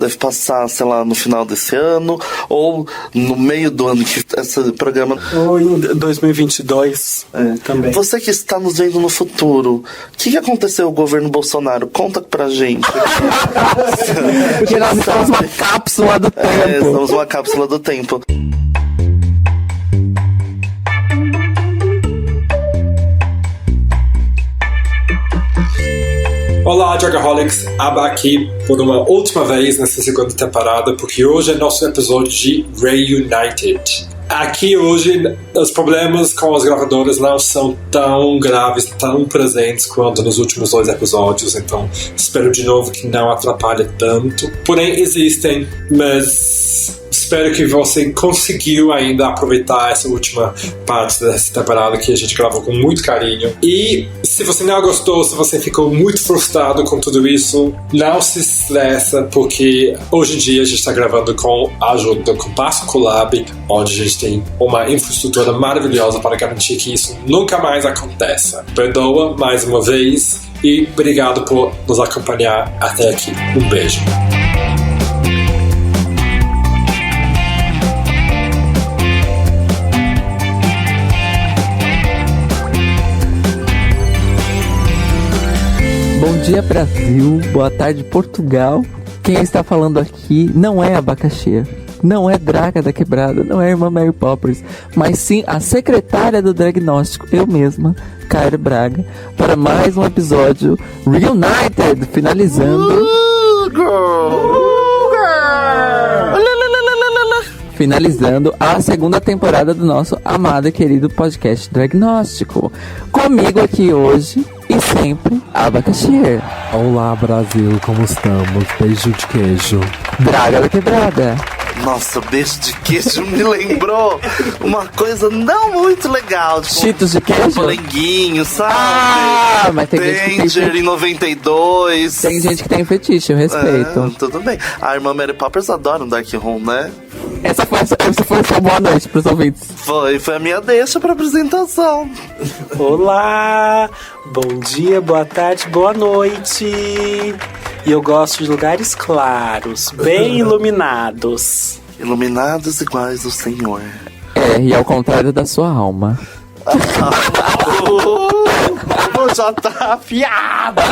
deve passar, sei lá, no final desse ano, ou no meio do ano que esse programa... Ou em 2022 também. Você que está nos vendo no futuro, o que aconteceu com o governo Bolsonaro? Conta pra gente. Porque nós estamos uma cápsula do tempo. Estamos uma cápsula do tempo. Olá, Dragaholics! Aba aqui por uma última vez nessa segunda temporada, porque hoje é nosso episódio de Reunited. Aqui hoje os problemas com as gravadoras não são tão graves, tão presentes quanto nos últimos 2 episódios, então espero de novo que não atrapalhe tanto. Porém existem, mas espero que você conseguiu ainda aproveitar essa última parte dessa temporada que a gente gravou com muito carinho. E se você não gostou, se você ficou muito frustrado com tudo isso, não se estressa, porque hoje em dia a gente está gravando com a ajuda do Compasso Collab, onde a gente tem uma infraestrutura maravilhosa para garantir que isso nunca mais aconteça. Perdoa mais uma vez e obrigado por nos acompanhar até aqui. Um beijo. Bom dia, Brasil. Boa tarde, Portugal. Quem está falando aqui não é Abacaxi, não é Draga da Quebrada, não é a irmã Mary Poppers, mas sim a secretária do Diagnóstico, eu mesma, Cairo Braga, para mais um episódio Reunited, finalizando a segunda temporada do nosso amado e querido podcast Diagnóstico. Comigo aqui hoje e sempre, Abacaxi. Olá, Brasil, como estamos? Beijo de queijo. Draga da Quebrada. Nossa, beijo de queijo me lembrou uma coisa não muito legal. Tipo, Cheetos de queijo? Moranguinho, sabe? Ah, mas tem gente que Danger em 92. Tem gente que tem fetiche, eu respeito. Tudo bem. A irmã Mary Poppers adora um Dark Room, né? Essa foi a sua boa noite pros ouvintes. Foi a minha deixa pra apresentação. Olá! Bom dia, boa tarde, boa noite! E eu gosto de lugares claros, bem iluminados. Iluminados iguais ao Senhor. E ao contrário da sua alma. Já tá afiado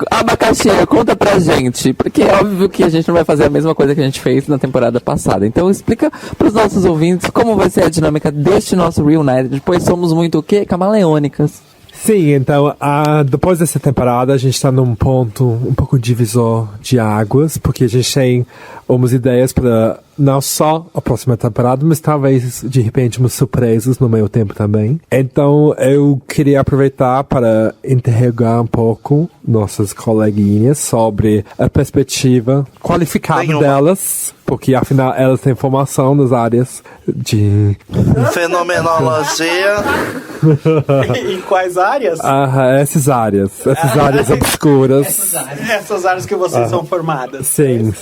Abacaxi, conta pra gente, porque é óbvio que a gente não vai fazer a mesma coisa que a gente fez na temporada passada. Então explica pros nossos ouvintes como vai ser a dinâmica deste nosso Reunited, pois somos muito o quê? Camaleônicas. Sim, então, depois dessa temporada, a gente está num ponto um pouco divisor de águas, porque a gente tem umas ideias para não só a próxima temporada, mas talvez, de repente, umas surpresas no meio tempo também. Então, eu queria aproveitar para interrogar um pouco nossas coleguinhas sobre a perspectiva qualificada delas, porque afinal elas têm formação nas áreas de fenomenologia. Em quais áreas? Essas áreas obscuras. Essas áreas que vocês são formadas. Sim.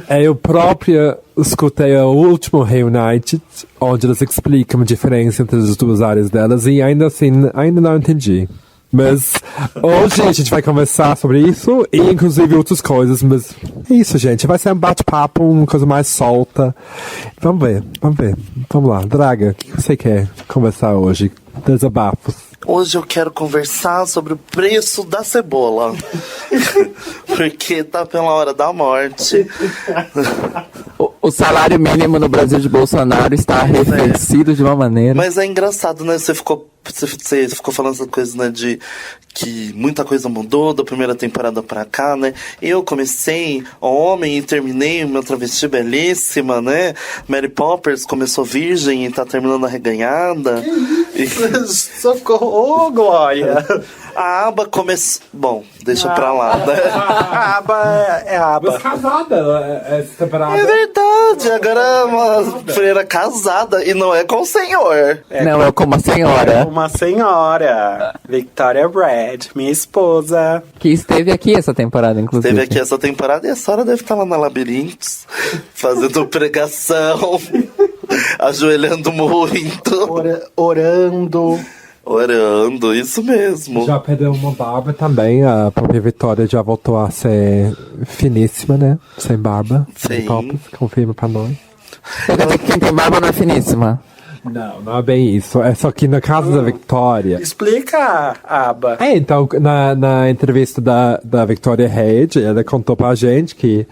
Eu própria escutei o último Reunited, onde elas explicam a diferença entre as duas áreas delas, e ainda assim, ainda não entendi. Mas hoje a gente vai conversar sobre isso e inclusive outras coisas, mas é isso, gente. Vai ser um bate-papo, uma coisa mais solta. Vamos ver. Vamos lá, Draga, o que você quer conversar hoje? Desabafos. Hoje eu quero conversar sobre o preço da cebola. Porque tá pela hora da morte. O salário mínimo no Brasil de Bolsonaro está arrefecido de uma maneira. Mas é engraçado, né? Você ficou falando essa coisa, né, de que muita coisa mudou da primeira temporada pra cá, né? Eu comecei homem e terminei uma travesti belíssima, né? Mary Poppers começou virgem e tá terminando arreganhada. Socorro, ô Glória! A Aba começou... Bom, deixa pra lá, né? A Aba é a Aba. Mas casada essa temporada. É verdade, agora é uma freira casada e não é com o senhor. Não, é como a senhora. Uma senhora, Victoria Brad, minha esposa. Que esteve aqui essa temporada, inclusive. Esteve aqui essa temporada e a senhora deve estar lá na Labirintos, fazendo pregação, ajoelhando muito. Orando. Orando, isso mesmo. Já perdeu uma barba também. A própria Vitória já voltou a ser finíssima, né? Sem barba. Sim. Poppers, confirma pra nós. Quem tem barba não é finíssima. Não é bem isso. É só que na casa da Victoria. Explica, Aba. Então, na entrevista da Victoria Reid, ela contou pra gente que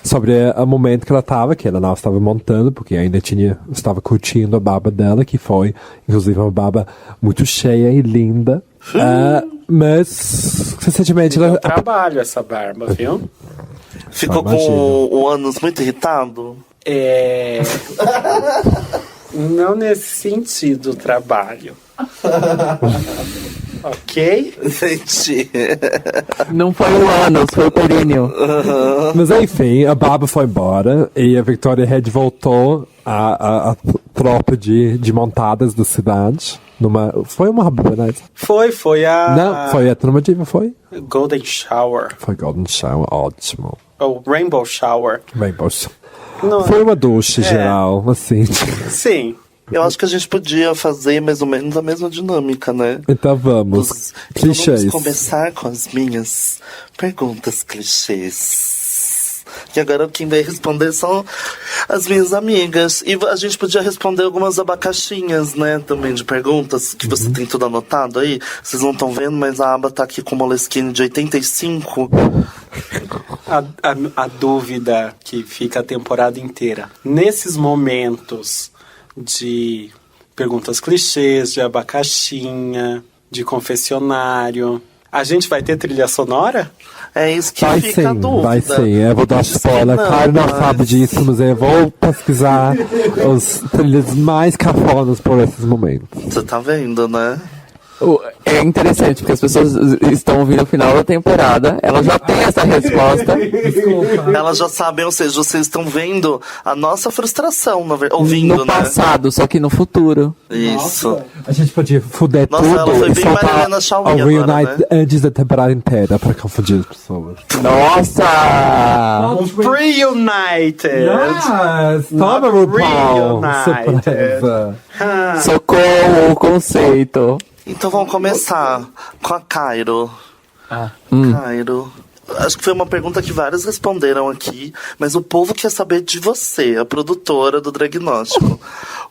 sobre o momento que ela não estava montando, porque ainda estava curtindo a barba dela, que foi, inclusive, uma barba muito cheia e linda. Mas, recentemente, Deu trabalho essa barba, viu? Ficou imagino. com o ânus muito irritado? Não nesse sentido, trabalho. Ok? Entendi. Não foi o ânus, foi o períneo. Mas enfim, a barba foi embora e a Victoria Reid voltou à tropa de montadas da cidade. Foi uma verdade? Foi a... Não, foi a Turma Diva, foi? Golden Shower. Foi Golden Shower, ótimo. Ou Rainbow Shower. Rainbow Shower. Não, Foi uma ducha geral, assim. sim. Eu acho que a gente podia fazer mais ou menos a mesma dinâmica, né? Então vamos. Então Clichês. vamos começar com as minhas perguntas clichês. Que agora quem vai responder são as minhas amigas. E a gente podia responder algumas abacaxinhas, né? Também de perguntas, que você tem tudo anotado aí. Vocês não estão vendo, mas a aba tá aqui com o Moleskine de 85. A dúvida que fica a temporada inteira. Nesses momentos de perguntas clichês, de abacaxinha, de confessionário, a gente vai ter trilha sonora? É isso que Vai fica a sim, dúvida. vai sim. Eu vou dar Diz que spoiler. não, Claro, não mas- sabe disso, mas eu vou pesquisar os trilhas mais cafonas por esses momentos. Você tá vendo, né? É interessante, porque as pessoas estão ouvindo o final da temporada, elas já têm essa resposta. Elas já sabem, ou seja, vocês estão vendo a nossa frustração, ouvindo, No né? passado, só que no futuro. Isso. A gente podia fuder Nossa, tudo ela foi e bem soltar Marilena Chauí o agora, Reunite né? antes da temporada inteira pra confundir as pessoas. Nossa! Reunited! Toma, RuPaul! reunited. Surpresa! Socorro o conceito. Então vamos começar com a Cairo. Cairo. Acho que foi uma pergunta que vários responderam aqui, mas o povo quer saber de você, a produtora do Dragnóstico.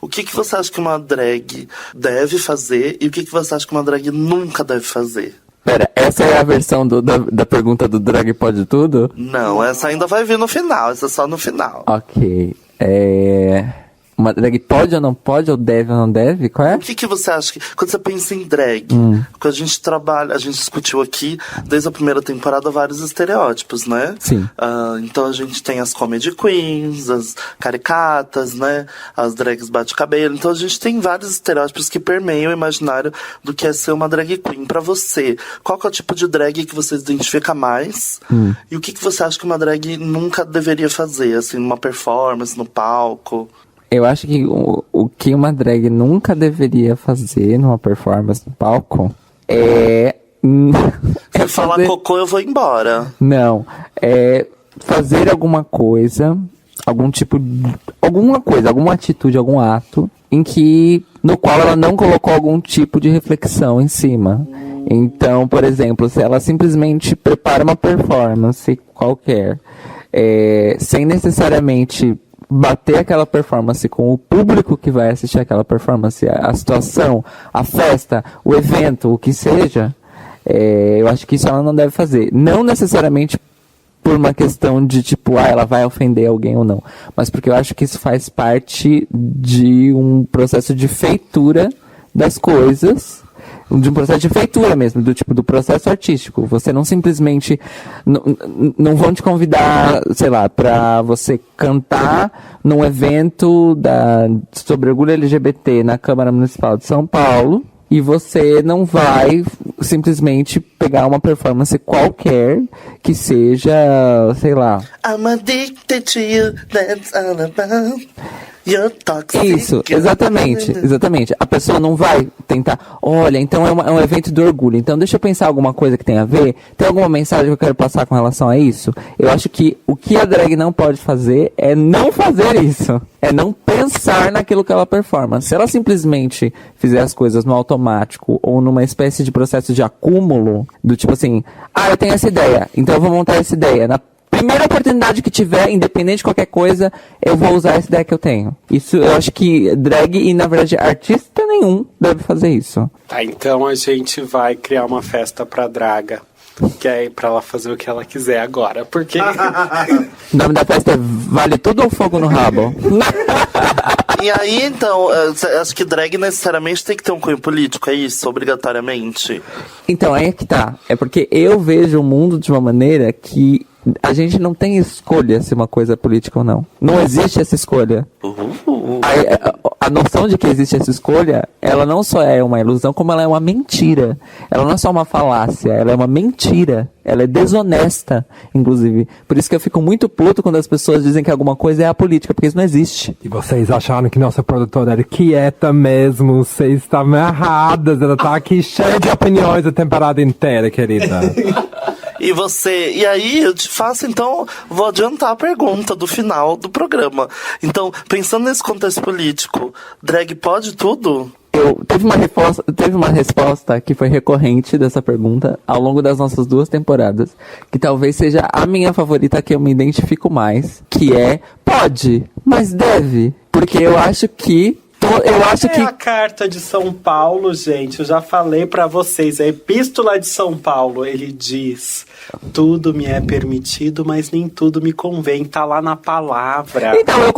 O que você acha que uma drag deve fazer e o que você acha que uma drag nunca deve fazer? Pera, essa é a versão da pergunta do Drag Pode Tudo? Não, essa ainda vai vir no final, essa é só no final. Ok. Uma drag pode ou não pode, ou deve ou não deve? Qual é? O que você acha que... Quando você pensa em drag, quando a gente trabalha... A gente discutiu aqui, desde a primeira temporada, vários estereótipos, né? Sim. Então a gente tem as comedy queens, as caricatas, né? As drags bate-cabelo. Então a gente tem vários estereótipos que permeiam o imaginário do que é ser uma drag queen. Pra você, qual que é o tipo de drag que você se identifica mais? E o que você acha que uma drag nunca deveria fazer, assim, numa performance, no palco? Eu acho que o que uma drag nunca deveria fazer numa performance no palco é... Se falar cocô, eu vou embora. Não, é fazer alguma coisa, alguma atitude, algum ato no qual ela não colocou algum tipo de reflexão em cima. Então, por exemplo, se ela simplesmente prepara uma performance qualquer, sem necessariamente bater aquela performance com o público que vai assistir aquela performance, a situação, a festa, o evento, o que seja, eu acho que isso ela não deve fazer. Não necessariamente por uma questão de tipo, ela vai ofender alguém ou não, mas porque eu acho que isso faz parte de um processo de feitura das coisas, de um processo de feitura mesmo, do processo artístico. Você não simplesmente não vão te convidar, sei lá, pra você cantar num evento sobre orgulho LGBT na Câmara Municipal de São Paulo, e você não vai simplesmente pegar uma performance qualquer que seja, sei lá... I'm addicted to you, that's all about. You're toxic. Isso, exatamente. A pessoa não vai tentar, olha, então é um evento do orgulho, então deixa eu pensar alguma coisa que tem a ver, tem alguma mensagem que eu quero passar com relação a isso? Eu acho que o que a drag não pode fazer é não fazer isso, é não pensar naquilo que ela performa. Se ela simplesmente fizer as coisas no automático ou numa espécie de processo de acúmulo, do tipo assim, eu tenho essa ideia, então eu vou montar essa ideia, na primeira oportunidade que tiver, independente de qualquer coisa, eu vou usar essa ideia que eu tenho. Isso eu acho que drag e, na verdade, artista nenhum deve fazer isso. Tá, então a gente vai criar uma festa pra Draga. Que é pra ela fazer o que ela quiser agora. Porque. O nome da festa é Vale Tudo ou Fogo no Rabo? E aí, então, acho que drag necessariamente tem que ter um cunho político, é isso, obrigatoriamente? Então, aí é que tá. É porque eu vejo o mundo de uma maneira que a gente não tem escolha se uma coisa é política ou não. Não existe essa escolha. A noção de que existe essa escolha, ela não só é uma ilusão, como ela é uma mentira. Ela não é só uma falácia, ela é uma mentira. Ela é desonesta, inclusive. Por isso que eu fico muito puto quando as pessoas dizem que alguma coisa é apolítica, porque isso não existe. E vocês acharam que nossa produtora era quieta mesmo, vocês estavam erradas, ela tá aqui cheia de opiniões a temporada inteira, querida. E aí eu te faço, então, vou adiantar a pergunta do final do programa. Então, pensando nesse contexto político, drag pode tudo? Teve uma resposta que foi recorrente dessa pergunta ao longo das nossas 2 temporadas, que talvez seja a minha favorita, que eu me identifico mais, que é, pode, mas deve. Porque eu acho que a Carta de São Paulo, gente, eu já falei pra vocês, a Epístola de São Paulo, ele diz, tudo me é permitido, mas nem tudo me convém, tá lá na palavra. Então, eu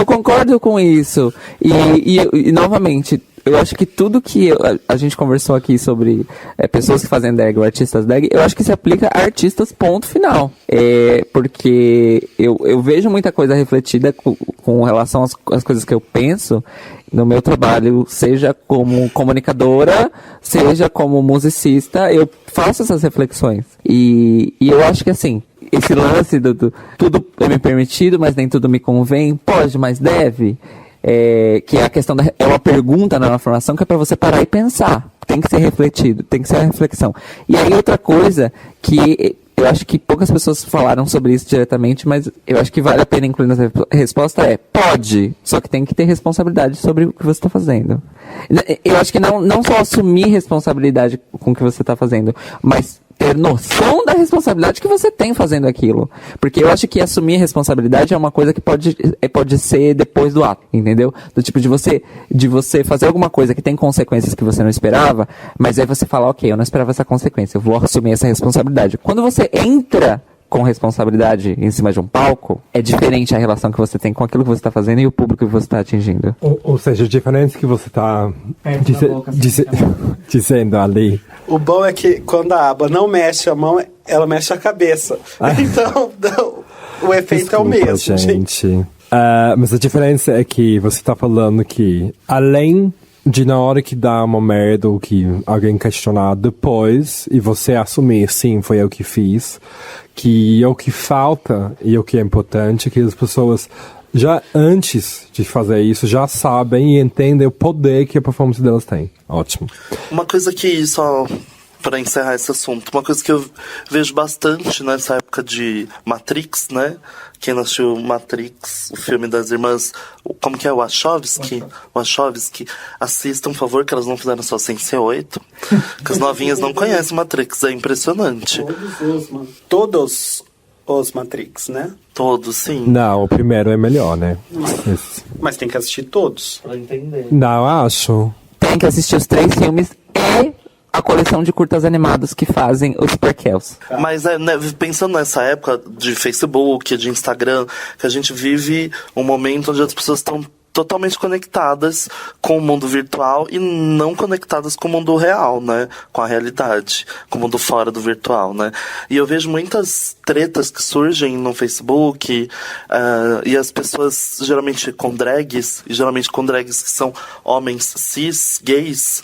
concordo com isso. E novamente, eu acho que tudo que a gente conversou aqui sobre pessoas que fazem drag ou artistas drag, eu acho que se aplica a artistas, ponto final. Porque eu vejo muita coisa refletida com relação às coisas que eu penso no meu trabalho, seja como comunicadora, seja como musicista, eu faço essas reflexões. E eu acho que assim, esse lance do tudo é me permitido, mas nem tudo me convém, pode, mas deve. Que é a questão é uma pergunta na formação que é para você parar e pensar. Tem que ser refletido, tem que ser a reflexão. E aí outra coisa que eu acho que poucas pessoas falaram sobre isso diretamente, mas eu acho que vale a pena incluir nessa resposta pode, só que tem que ter responsabilidade sobre o que você está fazendo. Eu acho que não só assumir responsabilidade com o que você está fazendo, mas ter noção da responsabilidade que você tem fazendo aquilo. Porque eu acho que assumir responsabilidade é uma coisa que pode ser depois do ato, entendeu? Do tipo de você fazer alguma coisa que tem consequências que você não esperava, mas aí você fala, ok, eu não esperava essa consequência, eu vou assumir essa responsabilidade. Quando você entra com responsabilidade em cima de um palco, é diferente a relação que você tem com aquilo que você está fazendo e o público que você está atingindo. Ou seja, a diferença que você está dizendo ali. O bom é que quando a aba não mexe a mão, ela mexe a cabeça. Então, o efeito é o mesmo, gente. Mas a diferença é que você está falando que, além de na hora que dá uma merda ou que alguém questionar depois, e você assumir, sim, foi eu que fiz, que o que falta e o que é importante é que as pessoas já antes de fazer isso, já sabem e entendem o poder que a performance delas tem. Ótimo. Uma coisa que, só para encerrar esse assunto, uma coisa que eu vejo bastante nessa época de Matrix, né? Quem não assistiu Matrix, o filme das irmãs, como que é? Wachowski, assistam, por favor, que elas não fizeram só Sense 8, que as novinhas não conhecem Matrix, é impressionante. Todos os Matrix, né? Todos, sim. Não, o primeiro é melhor, né? Mas tem que assistir todos. Pra entender. Não, acho. Tem que assistir os 3 filmes e a coleção de curtas animados que fazem os prequels. Mas pensando nessa época de Facebook, de Instagram, que a gente vive um momento onde as pessoas estão totalmente conectadas com o mundo virtual e não conectadas com o mundo real, né? Com a realidade, com o mundo fora do virtual, né? E eu vejo muitas tretas que surgem no Facebook, e as pessoas, geralmente com drags que são homens cis, gays,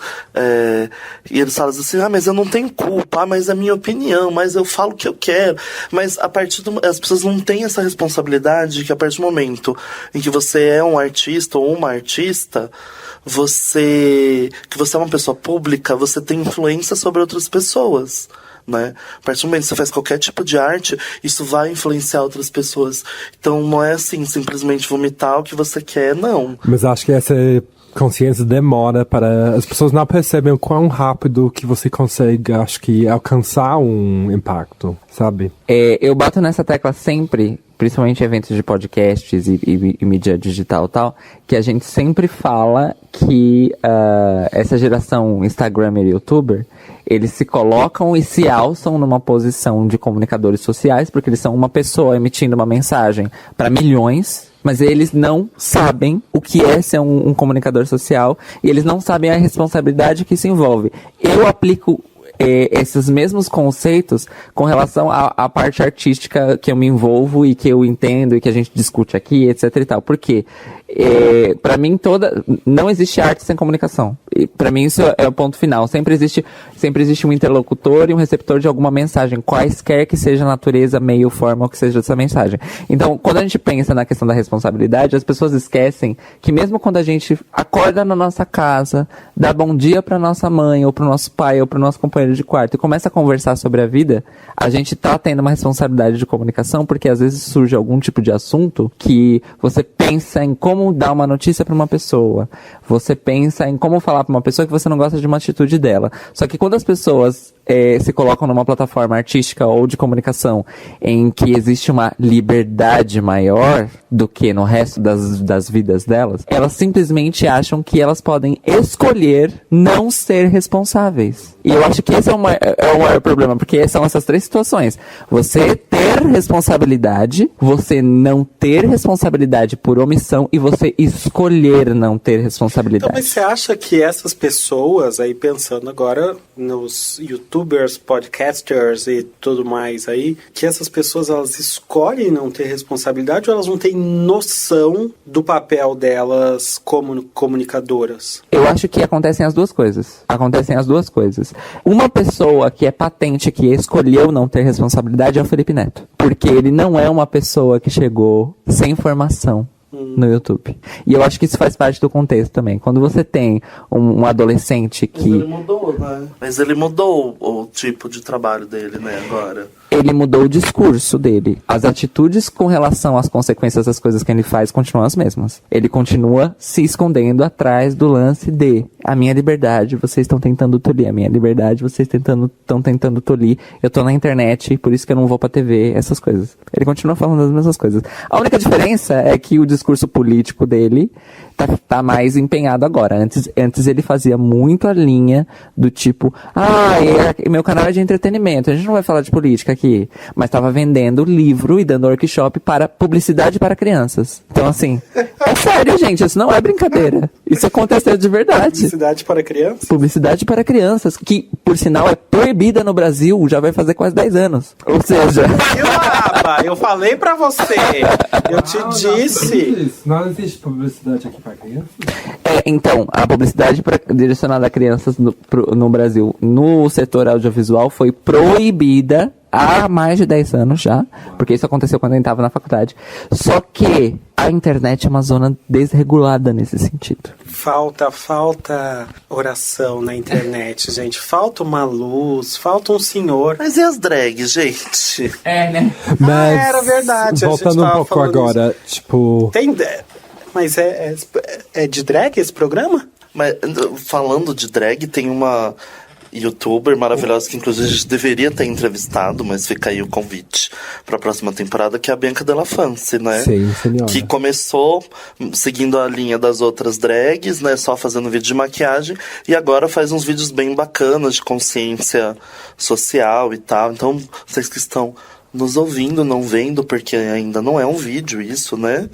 e eles falam assim, mas eu não tenho culpa, mas é minha opinião, mas eu falo o que eu quero. Mas as pessoas não têm essa responsabilidade que a partir do momento em que você é um artista ou uma artista, que você é uma pessoa pública, você tem influência sobre outras pessoas, né? A partir do momento que você faz qualquer tipo de arte, isso vai influenciar outras pessoas. Então não é assim, simplesmente vomitar o que você quer, não. Mas acho que essa consciência demora para... As pessoas não percebem o quão rápido que você consegue, acho que, alcançar um impacto, sabe? Eu bato nessa tecla sempre, principalmente em eventos de podcasts e mídia digital e tal, que a gente sempre fala que essa geração Instagramer e YouTuber, eles se colocam e se alçam numa posição de comunicadores sociais, porque eles são uma pessoa emitindo uma mensagem para milhões, mas eles não sabem o que é ser um comunicador social e eles não sabem a responsabilidade que isso envolve. Eu aplico esses mesmos conceitos com relação à parte artística que eu me envolvo e que eu entendo e que a gente discute aqui, etc e tal. Por quê? Pra mim, não existe arte sem comunicação. E pra mim, isso é o ponto final. Sempre existe um interlocutor e um receptor de alguma mensagem, quaisquer que seja a natureza, meio, forma, ou que seja essa mensagem. Então, quando a gente pensa na questão da responsabilidade, as pessoas esquecem que mesmo quando a gente acorda na nossa casa, dá bom dia pra nossa mãe, ou pro nosso pai, ou pro nosso companheiro de quarto, e começa a conversar sobre a vida, a gente tá tendo uma responsabilidade de comunicação, porque às vezes surge algum tipo de assunto que você pensa em como dar uma notícia para uma pessoa. Você pensa em como falar para uma pessoa que você não gosta de uma atitude dela. Só que quando as pessoas se colocam numa plataforma artística ou de comunicação em que existe uma liberdade maior do que no resto das vidas delas, elas simplesmente acham que elas podem escolher não ser responsáveis. E eu acho que esse é o maior problema, porque são essas três situações. Você ter responsabilidade, você não ter responsabilidade por omissão e você escolher não ter responsabilidade. Então, mas você acha que essas pessoas, aí pensando agora nos YouTubers, podcasters e tudo mais aí, que essas pessoas elas escolhem não ter responsabilidade ou elas não têm noção do papel delas como comunicadoras? Eu acho que acontecem as duas coisas. Uma pessoa que é patente, que escolheu não ter responsabilidade é o Felipe Neto. Porque ele não é uma pessoa que chegou sem formação no YouTube. E eu acho que isso faz parte do contexto também. Quando você tem um adolescente que... Mas ele mudou, né? Mas ele mudou o tipo de trabalho dele, né, agora. Ele mudou o discurso dele. As atitudes com relação às consequências das coisas que ele faz continuam as mesmas. Ele continua se escondendo atrás do lance de a minha liberdade, vocês estão tentando tolir. A minha liberdade, vocês estão tentando tolir. Eu tô na internet, por isso que eu não vou pra TV, essas coisas. Ele continua falando as mesmas coisas. A única diferença é que o discurso político dele tá mais empenhado agora. Antes ele fazia muito a linha do tipo, meu canal é de entretenimento, a gente não vai falar de política aqui, mas tava vendendo livro e dando workshop para publicidade para crianças. Então assim, é sério, gente, isso não é brincadeira. Isso aconteceu de verdade. Publicidade para crianças? Publicidade para crianças, que por sinal é proibida no Brasil, já vai fazer quase 10 anos. Ou seja... Eu falei pra você, eu te disse. Não existe publicidade aqui para crianças? Então, a publicidade direcionada a crianças no Brasil, no setor audiovisual, foi proibida há mais de 10 anos já, porque isso aconteceu quando eu estava na faculdade. Só que a internet é uma zona desregulada nesse sentido. Falta oração na internet, gente. Falta uma luz, falta um senhor. Mas e as drags, gente? Né? Mas, era verdade. voltando um pouco agora, tipo... Mas é de drag esse programa? Mas falando de drag, tem uma youtuber maravilhosa que inclusive a gente deveria ter entrevistado, mas fica aí o convite para a próxima temporada, que é a Bianca Della Fancy, né? Sim, senhora. Que começou seguindo a linha das outras drags, né? Só fazendo vídeo de maquiagem, e agora faz uns vídeos bem bacanas de consciência social e tal. Então, vocês que estão nos ouvindo, não vendo, porque ainda não é um vídeo isso, né?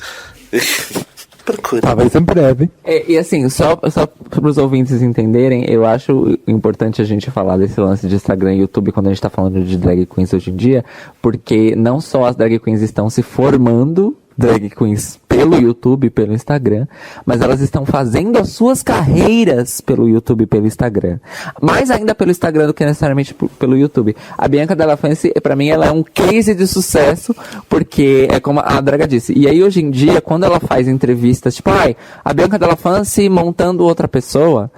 procure. Talvez em breve. E assim, só para os ouvintes entenderem, eu acho importante a gente falar desse lance de Instagram e YouTube quando a gente tá falando de drag queens hoje em dia, porque não só as drag queens estão se formando drag queens pelo YouTube, pelo Instagram, mas elas estão fazendo as suas carreiras pelo YouTube e pelo Instagram. Mais ainda pelo Instagram do que necessariamente pelo YouTube. A Bianca Della Fancy, pra mim, ela é um case de sucesso, porque é como a Draga disse. E aí, hoje em dia, quando ela faz entrevistas, tipo, a Bianca Della Fancy montando outra pessoa,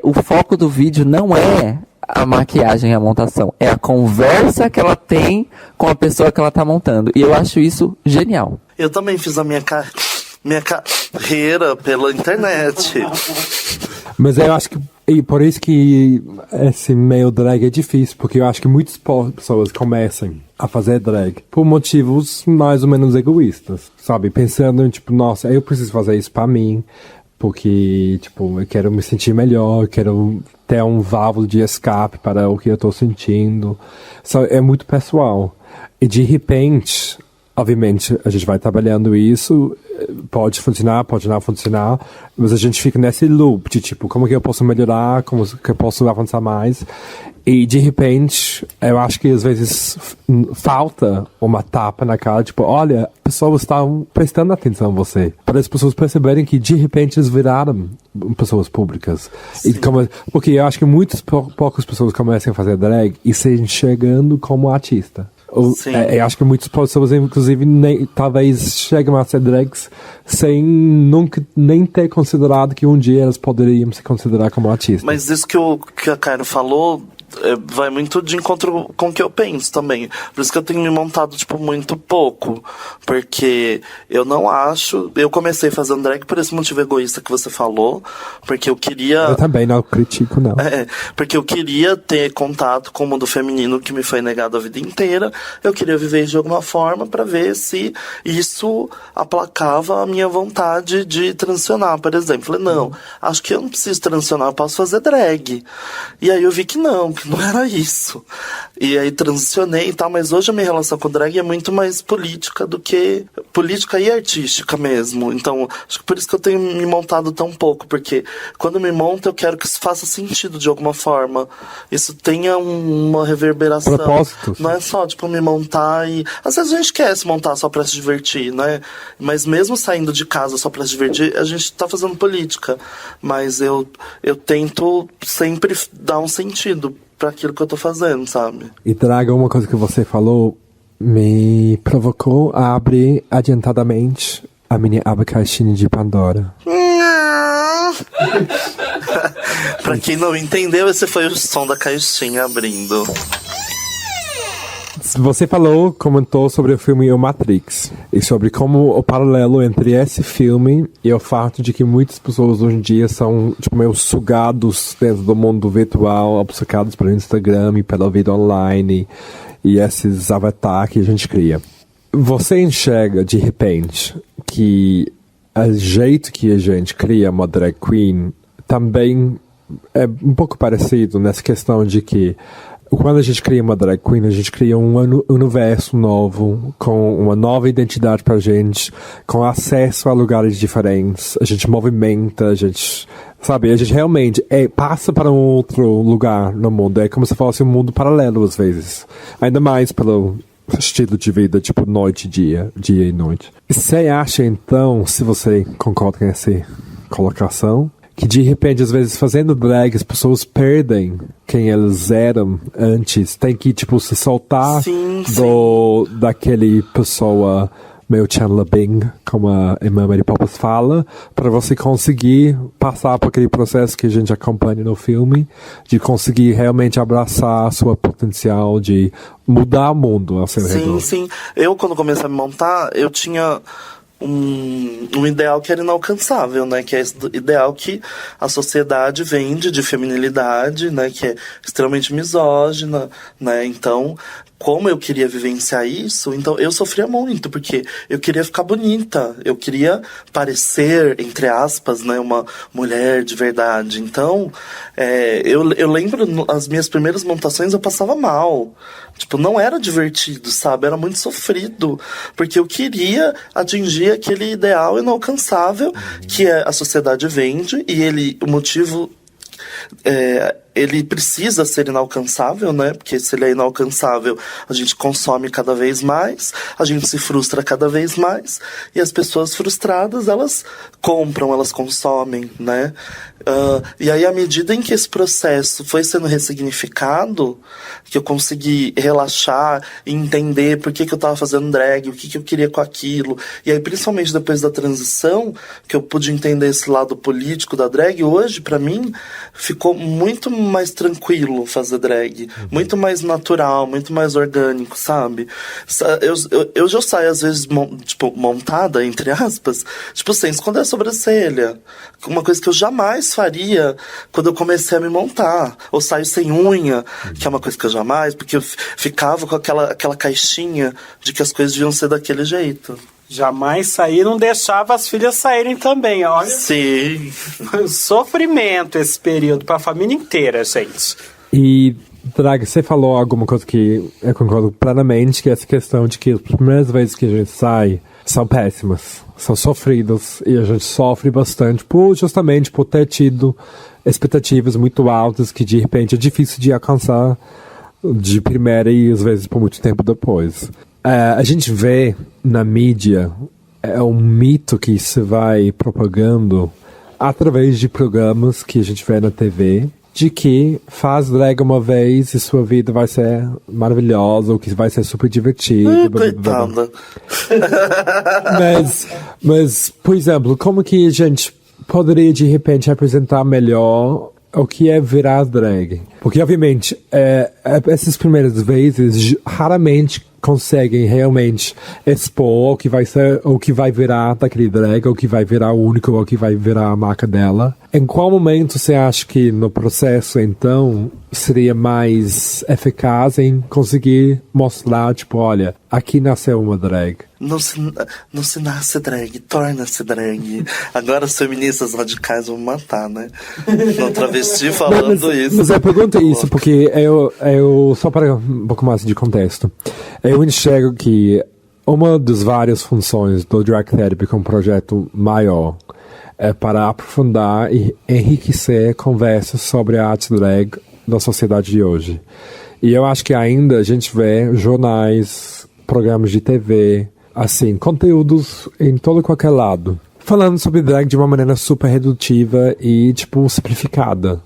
o foco do vídeo não é a maquiagem e a montação. É a conversa que ela tem com a pessoa que ela tá montando. E eu acho isso genial. Eu também fiz a minha carreira pela internet. Mas eu acho que, e por isso que esse meio drag é difícil, porque eu acho que muitas pessoas começam a fazer drag por motivos mais ou menos egoístas, sabe? Pensando em, tipo, nossa, eu preciso fazer isso pra mim, porque, tipo, eu quero me sentir melhor, eu quero ter um válvula de escape para o que eu tô sentindo. É muito pessoal. E de repente, obviamente, a gente vai trabalhando isso, pode funcionar, pode não funcionar, mas a gente fica nesse loop de, tipo, como que eu posso melhorar, como que eu posso avançar mais. E, de repente, eu acho que às vezes falta uma tapa na cara, tipo, olha, pessoas estão prestando atenção a você. Para as pessoas perceberem que, de repente, eles viraram pessoas públicas. E porque eu acho que poucas pessoas começam a fazer drag e se enxergando como artista. Eu acho que muitas pessoas, inclusive, talvez chegam a ser drags sem nunca nem ter considerado que um dia elas poderiam se considerar como artistas. Mas isso que a Cairo falou vai muito de encontro com o que eu penso também. Por isso que eu tenho me montado, tipo, muito pouco. Porque eu não acho... Eu comecei fazendo drag por esse motivo egoísta que você falou. Porque eu queria... Eu também não critico, não. Porque eu queria ter contato com o mundo feminino que me foi negado a vida inteira. Eu queria viver de alguma forma pra ver se isso aplacava a minha vontade de transicionar, por exemplo. Falei, não, acho que eu não preciso transicionar, eu posso fazer drag. E aí eu vi que não era isso. E aí transicionei e tal, mas hoje a minha relação com drag é muito mais política do que... política e artística mesmo. Então, acho que por isso que eu tenho me montado tão pouco, porque quando me monto eu quero que isso faça sentido de alguma forma. Isso tenha uma reverberação. Propósito. Não é só, tipo, me montar e... Às vezes a gente quer se montar só pra se divertir, né? Mas mesmo saindo de casa só pra se divertir, a gente tá fazendo política. Mas eu tento sempre dar um sentido pra aquilo que eu tô fazendo, sabe? E Draga, uma coisa que você falou me provocou a abrir adiantadamente a minha abacaxi de Pandora. Pra quem não entendeu, esse foi o som da caixinha abrindo. Você comentou sobre o filme O Matrix e sobre como o paralelo entre esse filme e o fato de que muitas pessoas hoje em dia são, tipo, meio sugados dentro do mundo virtual, obcecados pelo Instagram e pela vida online e esses avatares que a gente cria. Você enxerga, de repente, que o jeito que a gente cria uma drag queen também é um pouco parecido nessa questão de que quando a gente cria uma drag queen, a gente cria um universo novo, com uma nova identidade pra gente, com acesso a lugares diferentes, a gente movimenta, a gente realmente passa para um outro lugar no mundo, é como se fosse um mundo paralelo às vezes, ainda mais pelo estilo de vida, tipo noite e dia e noite. Você acha então, se você concorda com essa colocação, que de repente, às vezes, fazendo drag, as pessoas perdem quem elas eram antes. Tem que, tipo, se soltar daquele pessoa meio Chandler Bing, como a irmã Mary Poppins fala, para você conseguir passar por aquele processo que a gente acompanha no filme, de conseguir realmente abraçar a sua potencial de mudar o mundo ao seu redor. Sim. Eu, quando comecei a me montar, eu tinha um ideal que era inalcançável, né? Que é esse ideal que a sociedade vende de feminilidade, né? Que é extremamente misógina, né? Então, como eu queria vivenciar isso, então eu sofria muito, porque eu queria ficar bonita, eu queria parecer, entre aspas, né, uma mulher de verdade. Então, eu lembro, as minhas primeiras montações eu passava mal. Tipo, não era divertido, sabe? Era muito sofrido, porque eu queria atingir aquele ideal inalcançável que a sociedade vende, e o motivo... ele precisa ser inalcançável, né? Porque se ele é inalcançável, a gente consome cada vez mais, a gente se frustra cada vez mais, e as pessoas frustradas, elas compram, elas consomem, né? E aí, à medida em que esse processo foi sendo ressignificado, que eu consegui relaxar e entender por que eu estava fazendo drag, o que eu queria com aquilo, e aí, principalmente depois da transição, que eu pude entender esse lado político da drag, hoje, pra mim, ficou muito mais tranquilo fazer drag, muito mais natural, muito mais orgânico, sabe? Eu já saio, às vezes, montada, entre aspas, tipo, sem esconder a sobrancelha. Uma coisa que eu jamais faria quando eu comecei a me montar. Ou saio sem unha, que é uma coisa que eu jamais, porque eu ficava com aquela caixinha de que as coisas deviam ser daquele jeito. Jamais sair, não deixava as filhas saírem também, olha. Sim. Sofrimento esse período pra família inteira, gente. E, Drag, você falou alguma coisa que eu concordo plenamente, que é essa questão de que as primeiras vezes que a gente sai são péssimas, são sofridas, e a gente sofre bastante justamente por ter tido expectativas muito altas que de repente é difícil de alcançar de primeira e às vezes por muito tempo depois. A gente vê na mídia um mito que se vai propagando através de programas que a gente vê na TV, de que faz drag uma vez e sua vida vai ser maravilhosa, ou que vai ser super divertida. Coitada. Mas, por exemplo, como que a gente poderia de repente apresentar melhor o que é virar drag? Porque, obviamente, essas primeiras vezes raramente conseguem realmente expor o que vai ser, o que vai virar daquele drag, o que vai virar único, o que vai virar a marca dela. Em qual momento você acha que no processo, então, seria mais eficaz em conseguir mostrar, tipo, olha, aqui nasceu uma drag? Não se nasce drag, torna-se drag. Agora as feministas radicais vão matar, né? Uma travesti falando isso. Mas eu pergunto isso porque eu só para um pouco mais de contexto, eu enxergo que uma das várias funções do Drag Therapy como projeto maior é para aprofundar e enriquecer conversas sobre a arte drag na sociedade de hoje. E eu acho que ainda a gente vê jornais, programas de TV, assim, conteúdos em todo e qualquer lado, falando sobre drag de uma maneira super redutiva e, tipo, simplificada.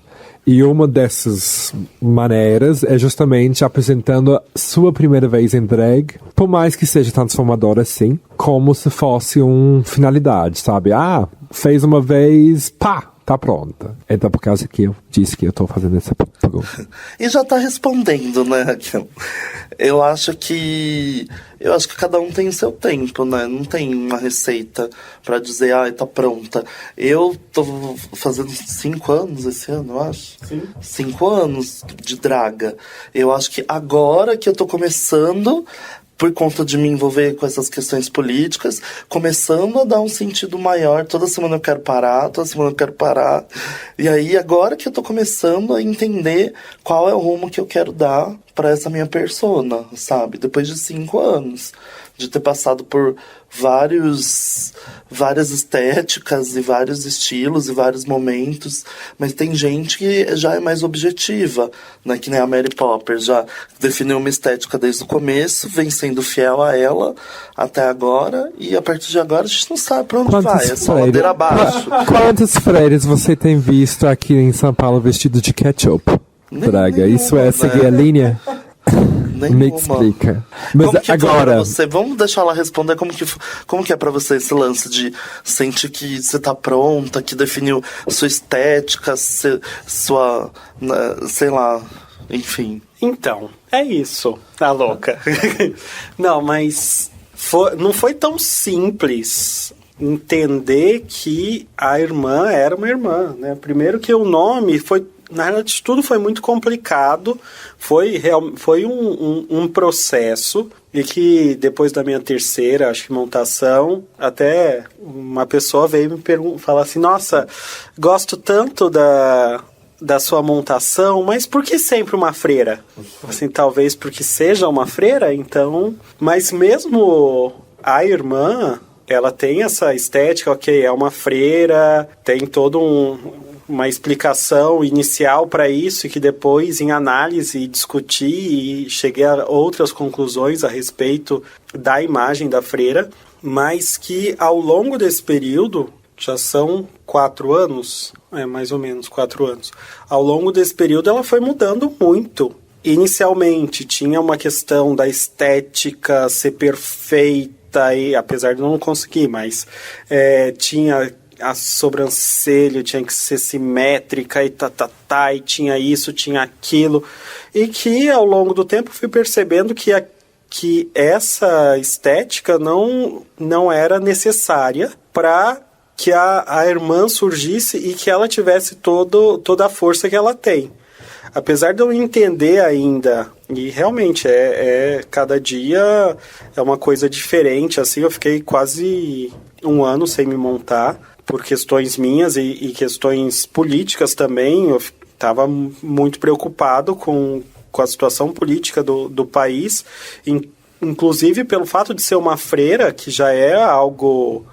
E uma dessas maneiras é justamente apresentando a sua primeira vez em drag, por mais que seja transformadora assim, como se fosse uma finalidade, sabe? Ah, fez uma vez, pá, tá pronta. Então, por causa que eu disse que eu tô fazendo essa pergunta. E já tá respondendo, né, Raquel? Eu acho que cada um tem o seu tempo, né? Não tem uma receita pra dizer, tá pronta. Eu tô fazendo 5 anos esse ano, eu acho. Sim. 5 anos de draga. Eu acho que agora que eu tô começando, por conta de me envolver com essas questões políticas, começando a dar um sentido maior. Toda semana eu quero parar. E aí, agora que eu tô começando a entender qual é o rumo que eu quero dar pra essa minha persona, sabe? Depois de 5 anos, de ter passado por várias estéticas e vários estilos e vários momentos, mas tem gente que já é mais objetiva, né? Que nem a Mary Poppers, já definiu uma estética desde o começo, vem sendo fiel a ela até agora, e a partir de agora a gente não sabe pra onde vai, é só ladeira abaixo. Quantos freiras você tem visto aqui em São Paulo vestido de ketchup? Draga, isso é seguir a linha? Me explica. Mas como que agora, pra você? Vamos deixar ela responder como que é pra você esse lance de sentir que você tá pronta, que definiu sua estética, sua, sei lá, enfim. Então, é isso, tá louca. Não, mas não foi tão simples entender que a irmã era uma irmã, né? Primeiro que o nome Na realidade, tudo foi muito complicado, foi um processo, e que depois da minha terceira, acho que montação, até uma pessoa veio me falar assim, nossa, gosto tanto da sua montação, mas por que sempre uma freira? Assim, talvez porque seja uma freira, então... Mas mesmo a irmã, ela tem essa estética, ok, é uma freira, tem todo uma explicação inicial para isso, e que depois, em análise, discuti e cheguei a outras conclusões a respeito da imagem da freira, mas que ao longo desse período, já são 4 anos, mais ou menos 4 anos, ao longo desse período ela foi mudando muito. Inicialmente tinha uma questão da estética ser perfeita, e apesar de não conseguir, mas tinha a sobrancelha, tinha que ser simétrica e e tinha isso, tinha aquilo, e que ao longo do tempo fui percebendo que essa estética não era necessária para que a irmã surgisse e que ela tivesse toda a força que ela tem. Apesar de eu entender ainda, e realmente cada dia é uma coisa diferente, assim, eu fiquei quase 1 ano sem me montar, por questões minhas e questões políticas também. Eu estava muito preocupado com a situação política do país, inclusive pelo fato de ser uma freira, que já é algo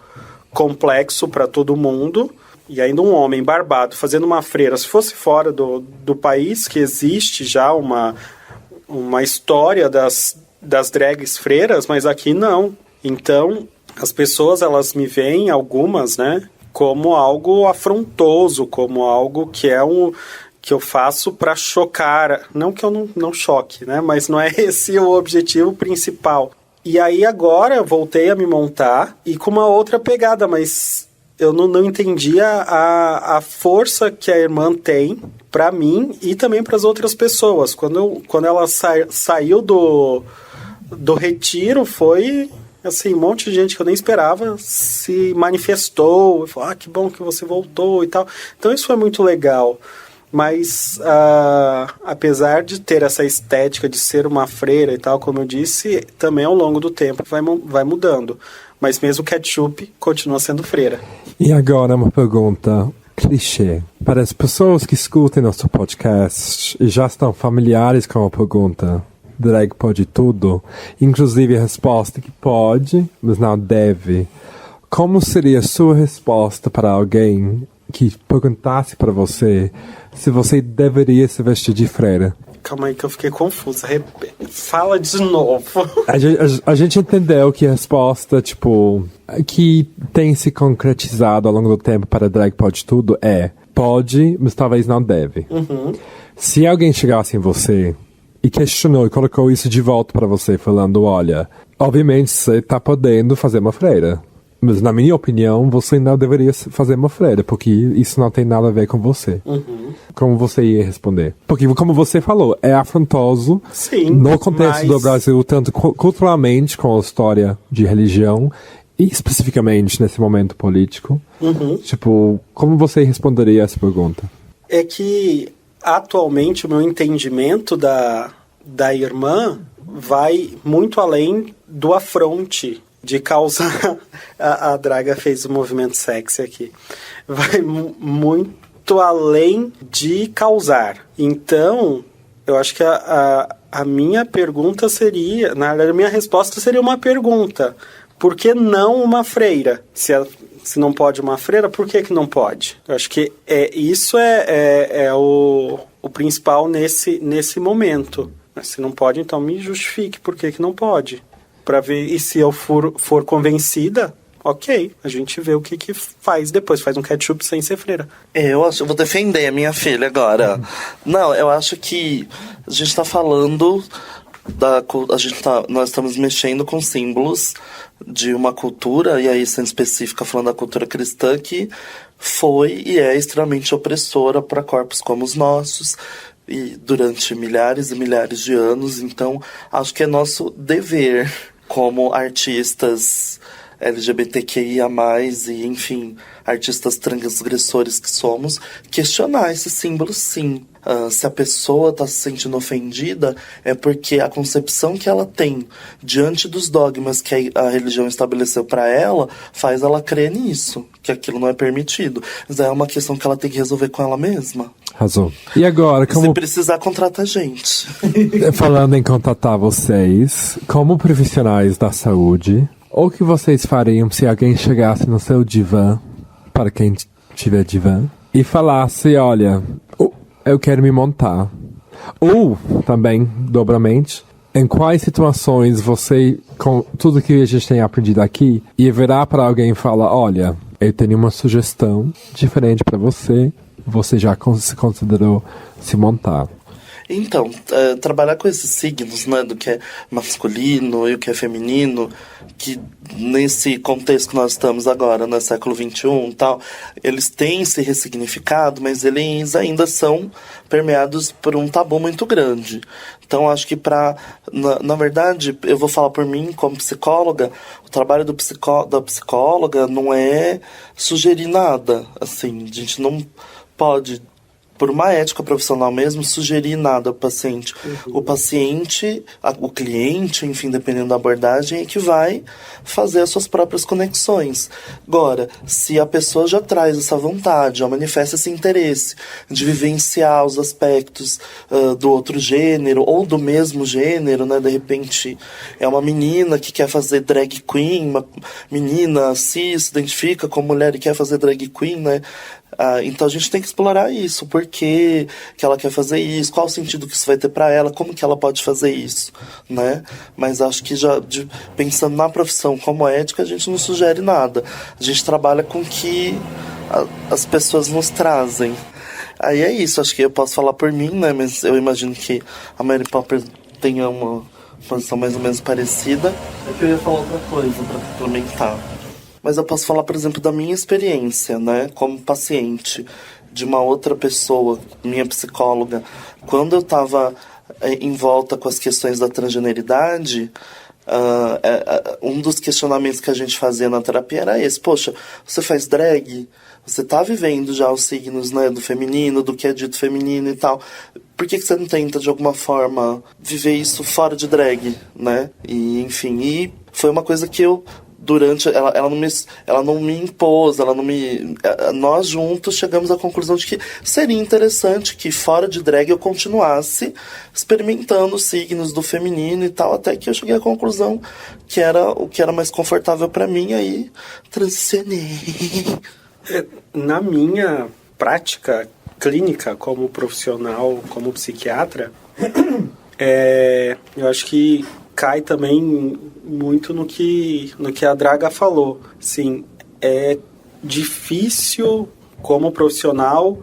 complexo para todo mundo, e ainda um homem barbado fazendo uma freira. Se fosse fora do país, que existe já uma história das drags freiras, mas aqui não. Então, as pessoas, elas me veem, algumas, né, como algo afrontoso, como algo que que eu faço para chocar. Não que eu não choque, né, mas não é esse o objetivo principal. E aí agora eu voltei a me montar e com uma outra pegada, mas eu não entendia a força que a irmã tem para mim e também para as outras pessoas. Quando ela saiu do retiro, foi assim, um monte de gente que eu nem esperava se manifestou, falou, que bom que você voltou e tal. Então isso foi muito legal. Mas, apesar de ter essa estética de ser uma freira e tal, como eu disse, também ao longo do tempo vai mudando. Mas mesmo o ketchup continua sendo freira. E agora uma pergunta clichê. Para as pessoas que escutem nosso podcast e já estão familiares com a pergunta, drag pode tudo? Inclusive a resposta que pode, mas não deve. Como seria a sua resposta para alguém que perguntasse para você se você deveria se vestir de freira? Calma aí que eu fiquei confusa. Fala de novo. A gente entendeu que a resposta, que tem se concretizado ao longo do tempo para drag pode tudo pode, mas talvez não deve. Uhum. Se alguém chegasse em você e questionou e colocou isso de volta para você, falando, olha, obviamente você tá podendo fazer uma freira, mas na minha opinião, você não deveria fazer uma freira, porque isso não tem nada a ver com você. Uhum. Como você ia responder? Porque, como você falou, é afrontoso. Sim, no contexto do Brasil, tanto culturalmente, com a história de religião, e especificamente nesse momento político. Uhum. Como você responderia essa pergunta? É que, atualmente, o meu entendimento da irmã vai muito além do afronte, de causar... A Draga fez um movimento sexy aqui. Vai muito além de causar. Então, eu acho que a minha pergunta seria... Na verdade, a minha resposta seria uma pergunta. Por que não uma freira? Se não pode uma freira, por que não pode? Eu acho que isso é o principal nesse momento. Se não pode, então me justifique por que não pode. Para ver, e se eu for convencida, ok, a gente vê o que faz depois, faz um ketchup sem ser freira. Eu vou defender a minha filha agora. Não, eu acho que a gente tá falando nós estamos mexendo com símbolos de uma cultura, e aí sendo específica falando da cultura cristã, que foi e é extremamente opressora para corpos como os nossos, e durante milhares e milhares de anos. Então acho que é nosso dever como artistas LGBTQIA+, e enfim, artistas transgressores que somos, questionar esses símbolos sim. Se a pessoa está se sentindo ofendida, é porque a concepção que ela tem diante dos dogmas que a religião estabeleceu para ela, faz ela crer nisso, que aquilo não é permitido. Mas é uma questão que ela tem que resolver com ela mesma. Razão. E agora, como... Se precisar, contrata a gente. Falando em contratar vocês, como profissionais da saúde, o que vocês fariam se alguém chegasse no seu divã, para quem tiver divã, e falasse, olha, eu quero me montar. Ou, também, dobramente, em quais situações você, com tudo que a gente tem aprendido aqui, ia virar para alguém e falar, olha, eu tenho uma sugestão diferente para você, você já se considerou se montar? Então, trabalhar com esses signos, né, do que é masculino e o que é feminino, que nesse contexto que nós estamos agora, no século XXI e tal, eles têm se ressignificado, mas eles ainda são permeados por um tabu muito grande. Então, acho que na verdade, eu vou falar por mim como psicóloga, o trabalho da psicóloga não é sugerir nada, assim, a gente não pode, por uma ética profissional mesmo, sugerir nada ao paciente. Uhum. O paciente, o cliente, enfim, dependendo da abordagem, é que vai fazer as suas próprias conexões. Agora, se a pessoa já traz essa vontade, já manifesta esse interesse de vivenciar os aspectos do outro gênero, ou do mesmo gênero, né? De repente, é uma menina que quer fazer drag queen, uma menina cis, se identifica como mulher e quer fazer drag queen, né? Então a gente tem que explorar isso, por que ela quer fazer isso, qual o sentido que isso vai ter para ela, como que ela pode fazer isso, né? Mas acho que pensando na profissão como ética, a gente não sugere nada. A gente trabalha com o que as pessoas nos trazem. Aí é isso, acho que eu posso falar por mim, né? Mas eu imagino que a Mary Popper tenha uma posição mais ou menos parecida. É que eu ia falar outra coisa para complementar. Mas eu posso falar, por exemplo, da minha experiência, né, como paciente de uma outra pessoa, minha psicóloga. Quando eu estava em volta com as questões da transgeneridade, um dos questionamentos que a gente fazia na terapia era esse: poxa, você faz drag? Você está vivendo já os signos, né, do feminino, do que é dito feminino e tal. Por que você não tenta, de alguma forma, viver isso fora de drag, né? E, enfim, foi uma coisa que eu... Ela não me impôs, nós juntos chegamos à conclusão de que seria interessante que fora de drag eu continuasse experimentando os signos do feminino e tal, até que eu cheguei à conclusão que era o que era mais confortável para mim, aí transicionei. Na minha prática clínica como profissional, como psiquiatra, eu acho que cai também muito no que a Draga falou. Sim, é difícil como profissional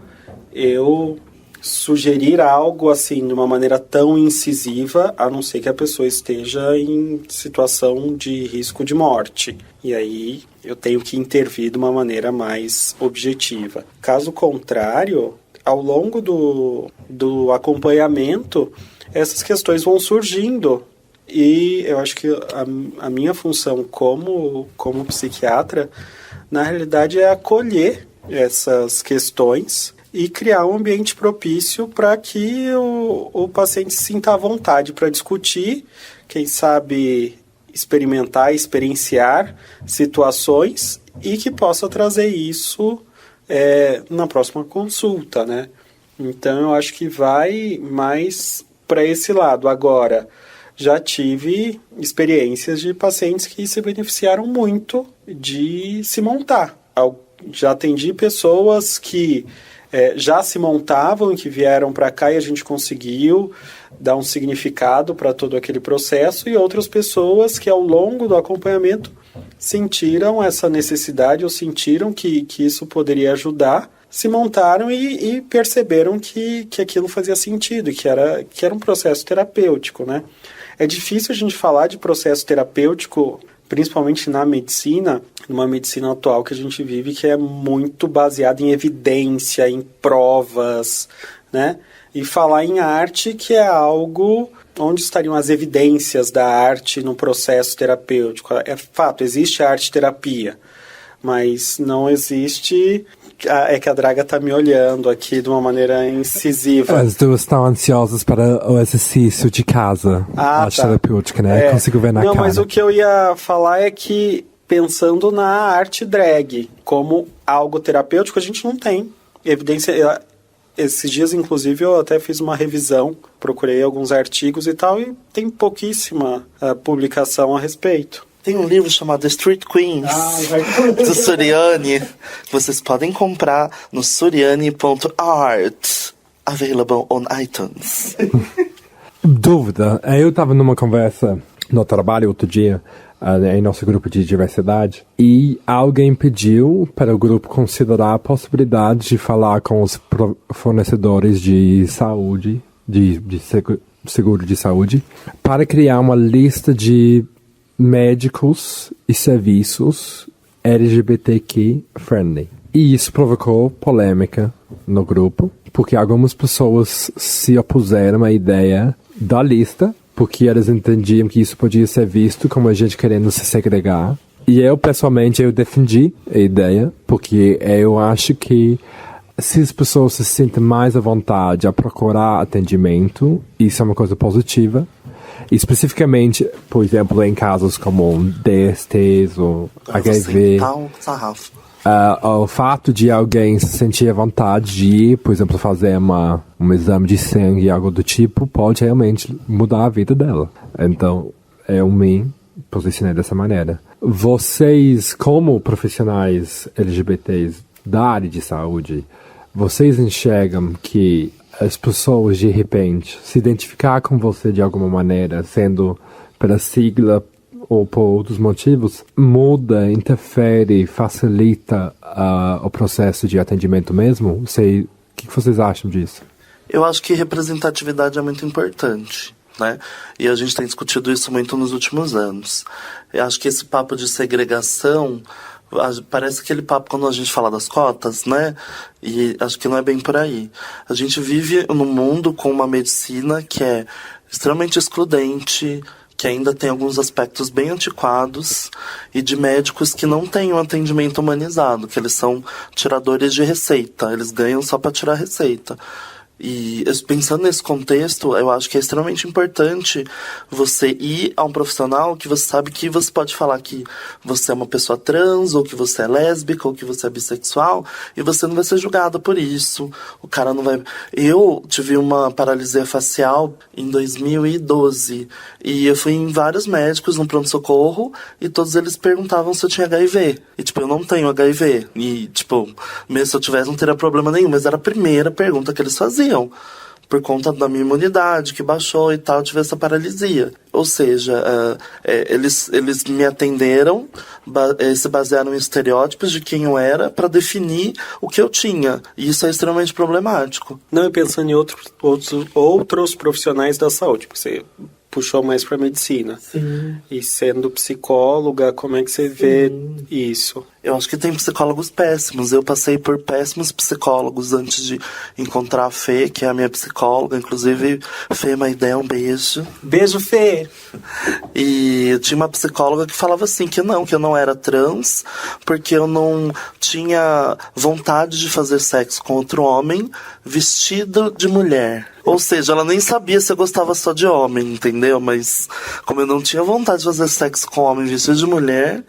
eu sugerir algo assim de uma maneira tão incisiva, a não ser que a pessoa esteja em situação de risco de morte. E aí eu tenho que intervir de uma maneira mais objetiva. Caso contrário, ao longo do acompanhamento, essas questões vão surgindo. E eu acho que a minha função como psiquiatra, na realidade, é acolher essas questões e criar um ambiente propício para que o paciente se sinta à vontade para discutir, quem sabe experienciar situações e que possa trazer isso na próxima consulta, né? Então, eu acho que vai mais para esse lado. Agora, já tive experiências de pacientes que se beneficiaram muito de se montar. Já atendi pessoas que já se montavam e que vieram para cá e a gente conseguiu dar um significado para todo aquele processo, e outras pessoas que ao longo do acompanhamento sentiram essa necessidade ou sentiram que isso poderia ajudar, se montaram e perceberam que aquilo fazia sentido, que era um processo terapêutico, né? É difícil a gente falar de processo terapêutico, principalmente na medicina, numa medicina atual que a gente vive, que é muito baseada em evidência, em provas, né? E falar em arte, que é algo onde estariam as evidências da arte no processo terapêutico? É fato, existe a arte-terapia, mas não existe... É que a Draga tá me olhando aqui de uma maneira incisiva. As duas estão ansiosas para o exercício de casa, arte terapêutica, né? Consigo ver na cara. Não, mas o que eu ia falar é que, pensando na arte drag como algo terapêutico, a gente não tem evidência. Esses dias, inclusive, eu até fiz uma revisão, procurei alguns artigos e tal, e tem pouquíssima publicação a respeito. Tem um livro chamado Street Queens, do Suriani, que vocês podem comprar no suriani.art, available on iTunes. Dúvida. Eu estava numa conversa no trabalho outro dia, em nosso grupo de diversidade, e alguém pediu para o grupo considerar a possibilidade de falar com os fornecedores de saúde, de seguro de saúde, para criar uma lista de médicos e serviços LGBTQ friendly. E isso provocou polêmica no grupo, porque algumas pessoas se opuseram à ideia da lista, porque elas entendiam que isso podia ser visto como a gente querendo se segregar. E eu, pessoalmente, eu defendi a ideia, porque eu acho que se as pessoas se sentem mais à vontade a procurar atendimento, isso é uma coisa positiva. E especificamente, por exemplo, em casos como DSTs ou HIV, o fato de alguém se sentir à vontade de ir, por exemplo, fazer um exame de sangue, algo do tipo, pode realmente mudar a vida dela. Então, eu me posicionei dessa maneira. Vocês, como profissionais LGBTs da área de saúde, vocês enxergam que as pessoas, de repente, se identificar com você de alguma maneira, sendo pela sigla ou por outros motivos, muda, interfere, facilita o processo de atendimento mesmo? O que vocês acham disso? Eu acho que representatividade é muito importante, né? E a gente tem discutido isso muito nos últimos anos. Eu acho que esse papo de segregação... Parece aquele papo quando a gente fala das cotas, né? E acho que não é bem por aí. A gente vive num mundo com uma medicina que é extremamente excludente, que ainda tem alguns aspectos bem antiquados, e de médicos que não têm um atendimento humanizado, que eles são tiradores de receita, eles ganham só para tirar receita. E pensando nesse contexto, eu acho que é extremamente importante você ir a um profissional que você sabe que você pode falar que você é uma pessoa trans, ou que você é lésbica, ou que você é bissexual, e você não vai ser julgado por isso. O cara não vai... Eu tive uma paralisia facial em 2012, e eu fui em vários médicos no pronto-socorro, e todos eles perguntavam se eu tinha HIV. E, eu não tenho HIV. E, mesmo se eu tivesse, não teria problema nenhum, mas era a primeira pergunta que eles faziam. Por conta da minha imunidade que baixou e tal, eu tive essa paralisia. Ou seja, eles me atenderam, se basearam em estereótipos de quem eu era para definir o que eu tinha. E isso é extremamente problemático. Não, eu pensando em outros profissionais da saúde, porque você puxou mais para medicina. Sim. E sendo psicóloga, como é que você vê isso? Eu acho que tem psicólogos péssimos. Eu passei por péssimos psicólogos antes de encontrar a Fê, que é a minha psicóloga. Inclusive, Fê Maidé, um beijo. Beijo, Fê! E eu tinha uma psicóloga que falava assim, que eu não era trans, porque eu não tinha vontade de fazer sexo com outro homem vestido de mulher. Ou seja, ela nem sabia se eu gostava só de homem, entendeu? Mas como eu não tinha vontade de fazer sexo com homem vestido de mulher,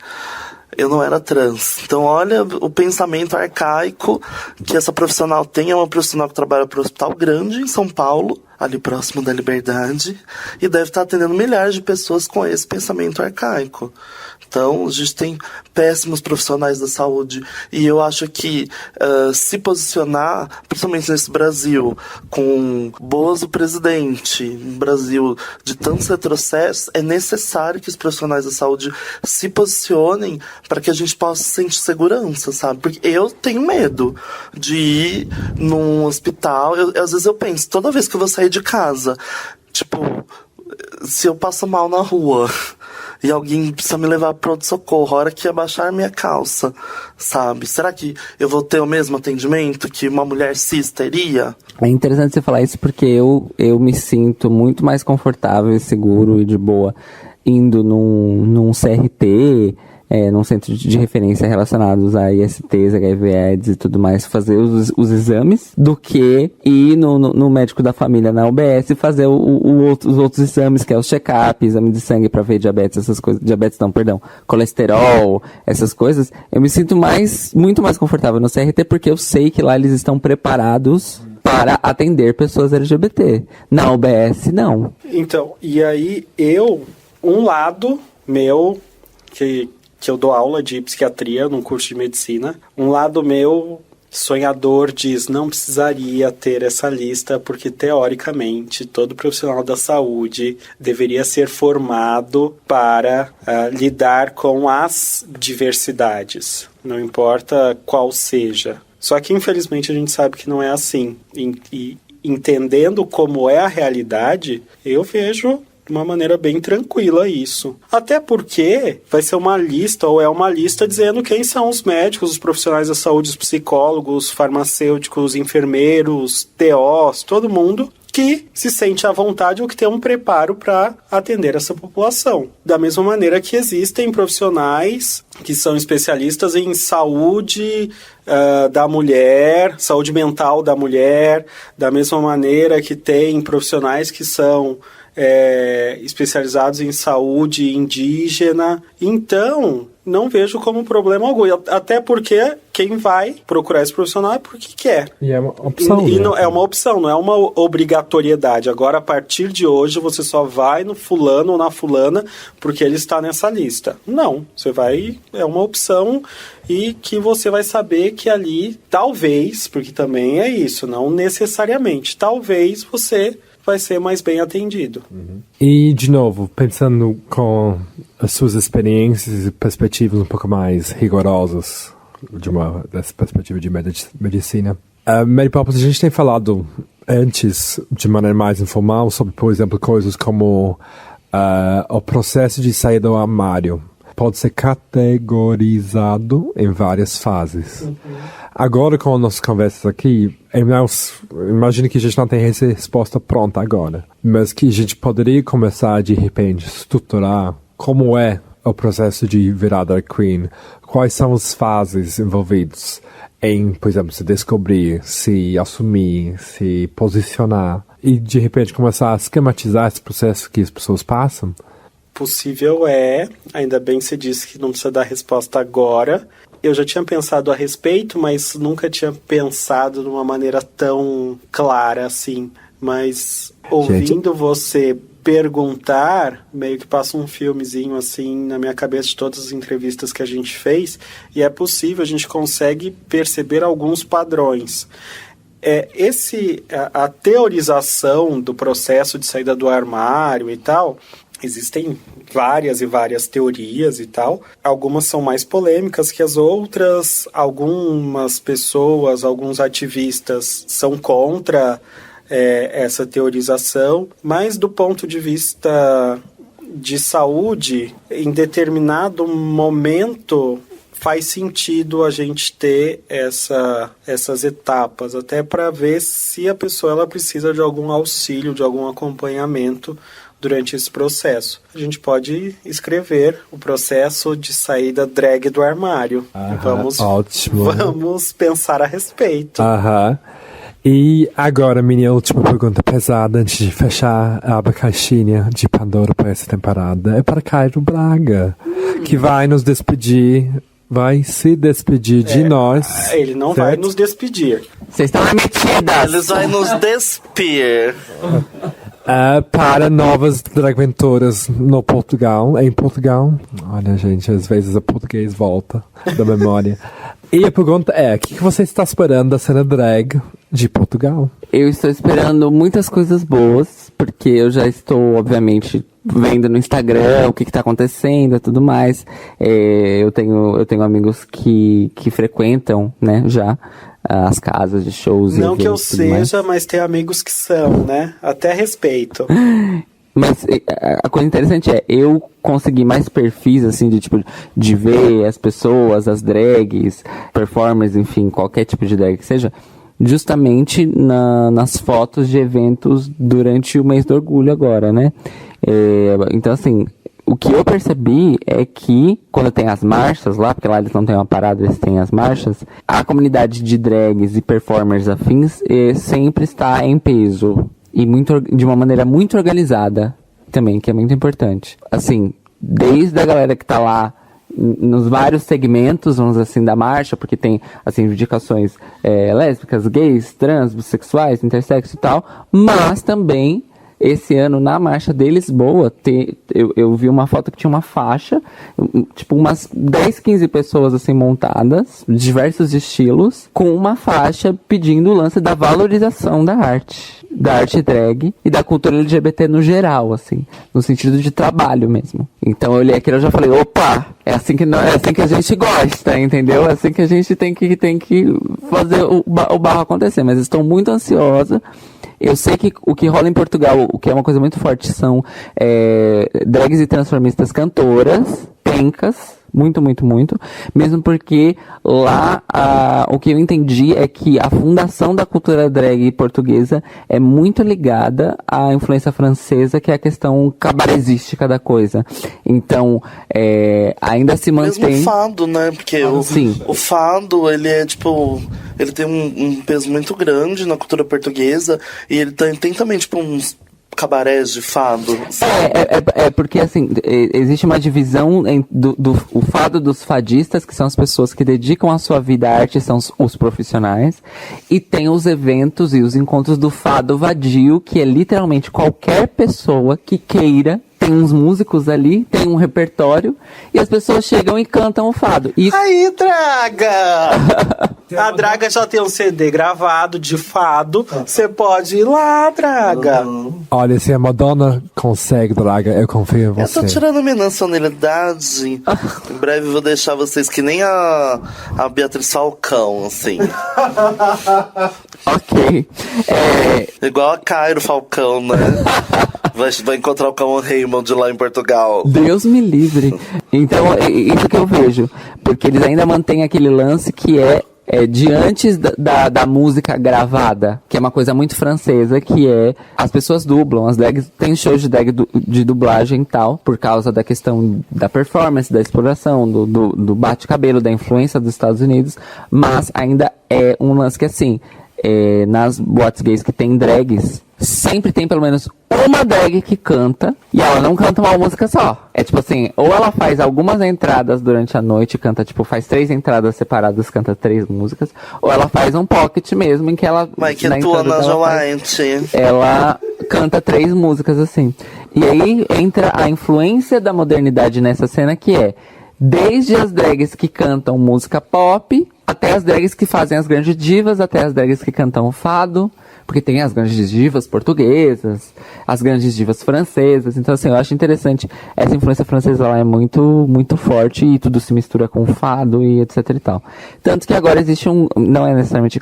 eu não era trans. Então, olha o pensamento arcaico que essa profissional tem. É uma profissional que trabalha para o Hospital Grande, em São Paulo, ali próximo da Liberdade, e deve estar atendendo milhares de pessoas com esse pensamento arcaico. Então, a gente tem péssimos profissionais da saúde, e eu acho que se posicionar, principalmente nesse Brasil, com Bozo presidente, um Brasil de tantos retrocessos, é necessário que os profissionais da saúde se posicionem para que a gente possa sentir segurança, sabe? Porque eu tenho medo de ir num hospital, às vezes eu penso, toda vez que eu vou sair de casa, se eu passo mal na rua e alguém precisa me levar pro pronto-socorro, a hora que abaixar a minha calça, sabe? Será que eu vou ter o mesmo atendimento que uma mulher cis teria? É interessante você falar isso porque eu me sinto muito mais confortável e seguro e de boa indo num CRT, num centro de referência relacionados a ISTs, HIV/AIDS e tudo mais, fazer os exames, do que ir no médico da família na UBS e fazer os outros exames, que é o check-up, exame de sangue pra ver diabetes, essas coisas, colesterol, essas coisas. Eu me sinto muito mais confortável no CRT porque eu sei que lá eles estão preparados para atender pessoas LGBT. Na UBS, não. Então, e aí um lado meu, que eu dou aula de psiquiatria num curso de medicina, um lado meu sonhador diz, não precisaria ter essa lista, porque teoricamente todo profissional da saúde deveria ser formado para lidar com as diversidades, não importa qual seja. Só que infelizmente a gente sabe que não é assim. E entendendo como é a realidade, eu vejo de uma maneira bem tranquila isso. Até porque vai ser uma lista, ou é uma lista dizendo quem são os médicos, os profissionais da saúde, os psicólogos, farmacêuticos, enfermeiros, TOs, todo mundo que se sente à vontade ou que tem um preparo para atender essa população. Da mesma maneira que existem profissionais que são especialistas em saúde da mulher, saúde mental da mulher, da mesma maneira que tem profissionais que são especializados em saúde indígena. Então, não vejo como problema algum. Até porque quem vai procurar esse profissional é porque quer. E é uma opção. E não, é uma opção, não é uma obrigatoriedade. Agora, a partir de hoje, você só vai no fulano ou na fulana porque ele está nessa lista. Não, você vai... É uma opção e que você vai saber que ali, talvez, porque também é isso, não necessariamente, talvez você vai ser mais bem atendido. Uhum. E, de novo, pensando com as suas experiências e perspectivas um pouco mais rigorosas dessa perspectiva de medicina, Mary Poppins, a gente tem falado antes, de maneira mais informal, sobre, por exemplo, coisas como o processo de sair do armário. Pode ser categorizado em várias fases. Uhum. Agora, com as nossas conversas aqui, imagino que a gente não tem essa resposta pronta agora, mas que a gente poderia começar, de repente, estruturar como é o processo de virar drag queen, quais são as fases envolvidas em, por exemplo, se descobrir, se assumir, se posicionar, e de repente começar a esquematizar esse processo que as pessoas passam. Possível ainda bem que você disse que não precisa dar resposta agora. Eu já tinha pensado a respeito, mas nunca tinha pensado de uma maneira tão clara assim. Mas ouvindo você perguntar, meio que passa um filmezinho assim na minha cabeça de todas as entrevistas que a gente fez, e é possível, a gente consegue perceber alguns padrões. A teorização do processo de saída do armário e tal, existem várias e várias teorias e tal. Algumas são mais polêmicas que as outras. Algumas pessoas, alguns ativistas são contra essa teorização. Mas do ponto de vista de saúde, em determinado momento faz sentido a gente ter essas etapas, até para ver se a pessoa ela precisa de algum auxílio, de algum acompanhamento durante esse processo. A gente pode escrever o processo de saída drag do armário. Vamos pensar a respeito. E agora, minha última pergunta pesada, antes de fechar a abacaxinha de Pandora para essa temporada, é para Cairo Braga, que vai nos despedir, vai se despedir de nós. Ele não vai nos despedir. Vocês estão metidas. Eles vão nos despir. Para novas dragventoras no Portugal, em Portugal. Olha, gente, às vezes o português volta da memória. E a pergunta é, o que você está esperando da cena drag de Portugal? Eu estou esperando muitas coisas boas, porque eu já estou, obviamente, vendo no Instagram o que está acontecendo e tudo mais. Eu tenho amigos que frequentam, né, já as casas de shows. Não que eu seja, mas tem amigos que são, né? Até respeito. Mas a coisa interessante é, eu consegui mais perfis, assim, de tipo, de ver as pessoas, as drags, performers, enfim, qualquer tipo de drag que seja, justamente nas fotos de eventos durante o mês do orgulho agora, né? Então, assim, o que eu percebi é que, quando tem as marchas lá, porque lá eles não têm uma parada, eles têm as marchas, a comunidade de drags e performers afins sempre está em peso. E de uma maneira muito organizada também, que é muito importante. Assim, desde a galera que tá lá nos vários segmentos, vamos dizer assim, da marcha, porque tem, assim, reivindicações lésbicas, gays, trans, bissexuais, intersexo e tal, mas também, esse ano, na marcha de Lisboa, eu vi uma foto que tinha uma faixa, tipo umas 10, 15 pessoas assim montadas, diversos estilos, com uma faixa pedindo o lance da valorização da arte drag e da cultura LGBT no geral, assim, no sentido de trabalho mesmo. Então eu olhei aquilo e já falei, opa, é assim que a gente gosta, entendeu? É assim que a gente tem que fazer o barro acontecer, mas estou muito ansiosa. Eu sei que o que rola em Portugal, o que é uma coisa muito forte, são drags e transformistas cantoras, pencas, muito, muito, muito. Mesmo porque lá o que eu entendi é que a fundação da cultura drag portuguesa é muito ligada à influência francesa, que é a questão cabarezística da coisa. Então, ainda se mantém... Mesmo o fado, né? Porque o fado, ele é tipo... Ele tem um peso muito grande na cultura portuguesa e ele tem também, tipo, uns cabarés de fado. Porque, assim, existe uma divisão o fado dos fadistas, que são as pessoas que dedicam a sua vida à arte, são os profissionais, e tem os eventos e os encontros do fado vadio, que é literalmente qualquer pessoa que queira. Tem uns músicos ali, tem um repertório, e as pessoas chegam e cantam o fado. Aí, Draga! A Draga já tem um CD gravado de fado. Você pode ir lá, Draga. Olha, se a Madonna consegue, Draga, eu confio em você. Eu tô tirando minha nacionalidade. Em breve eu vou deixar vocês que nem a Beatriz Falcão, assim. Ok. Igual a Cairo Falcão, né? Vai encontrar o Cão Raymond lá em Portugal. Deus me livre. Então, isso que eu vejo. Porque eles ainda mantêm aquele lance que é de antes da música gravada, que é uma coisa muito francesa, que é as pessoas dublam, as drags tem shows de drag de dublagem e tal, por causa da questão da performance, da exploração, do bate-cabelo, da influência dos Estados Unidos, mas ainda é um lance que assim, nas boates gays que tem drags, sempre tem pelo menos uma drag que canta, e ela não canta uma música só. É tipo assim, ou ela faz algumas entradas durante a noite, canta, tipo, faz 3 entradas separadas, canta 3 músicas, ou ela faz um pocket mesmo, em que ela... Ela canta 3 músicas, assim. E aí entra a influência da modernidade nessa cena, que é desde as drags que cantam música pop, até as drags que fazem as grandes divas, até as drags que cantam fado, porque tem as grandes divas portuguesas, as grandes divas francesas. Então, assim, eu acho interessante. Essa influência francesa lá é muito, muito forte e tudo se mistura com fado e etc e tal. Tanto que agora existe não é necessariamente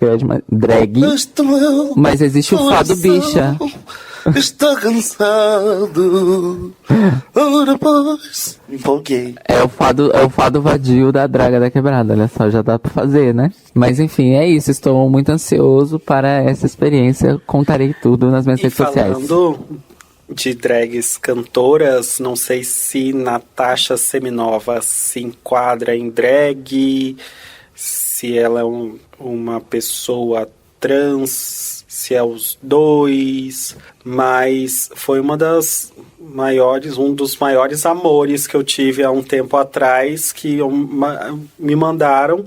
drag, mas existe o fado bicha. Estou cansado. Depois. Me empolguei. É o fado vadio da Draga da Quebrada. Olha só, já dá pra fazer, né? Mas enfim, é isso. Estou muito ansioso para essa experiência. Contarei tudo nas minhas redes sociais. Falando de drags cantoras, não sei se Natasha Seminova se enquadra em drag, se ela é uma pessoa trans, se é os dois, mas foi um dos maiores amores que eu tive há um tempo atrás, que me mandaram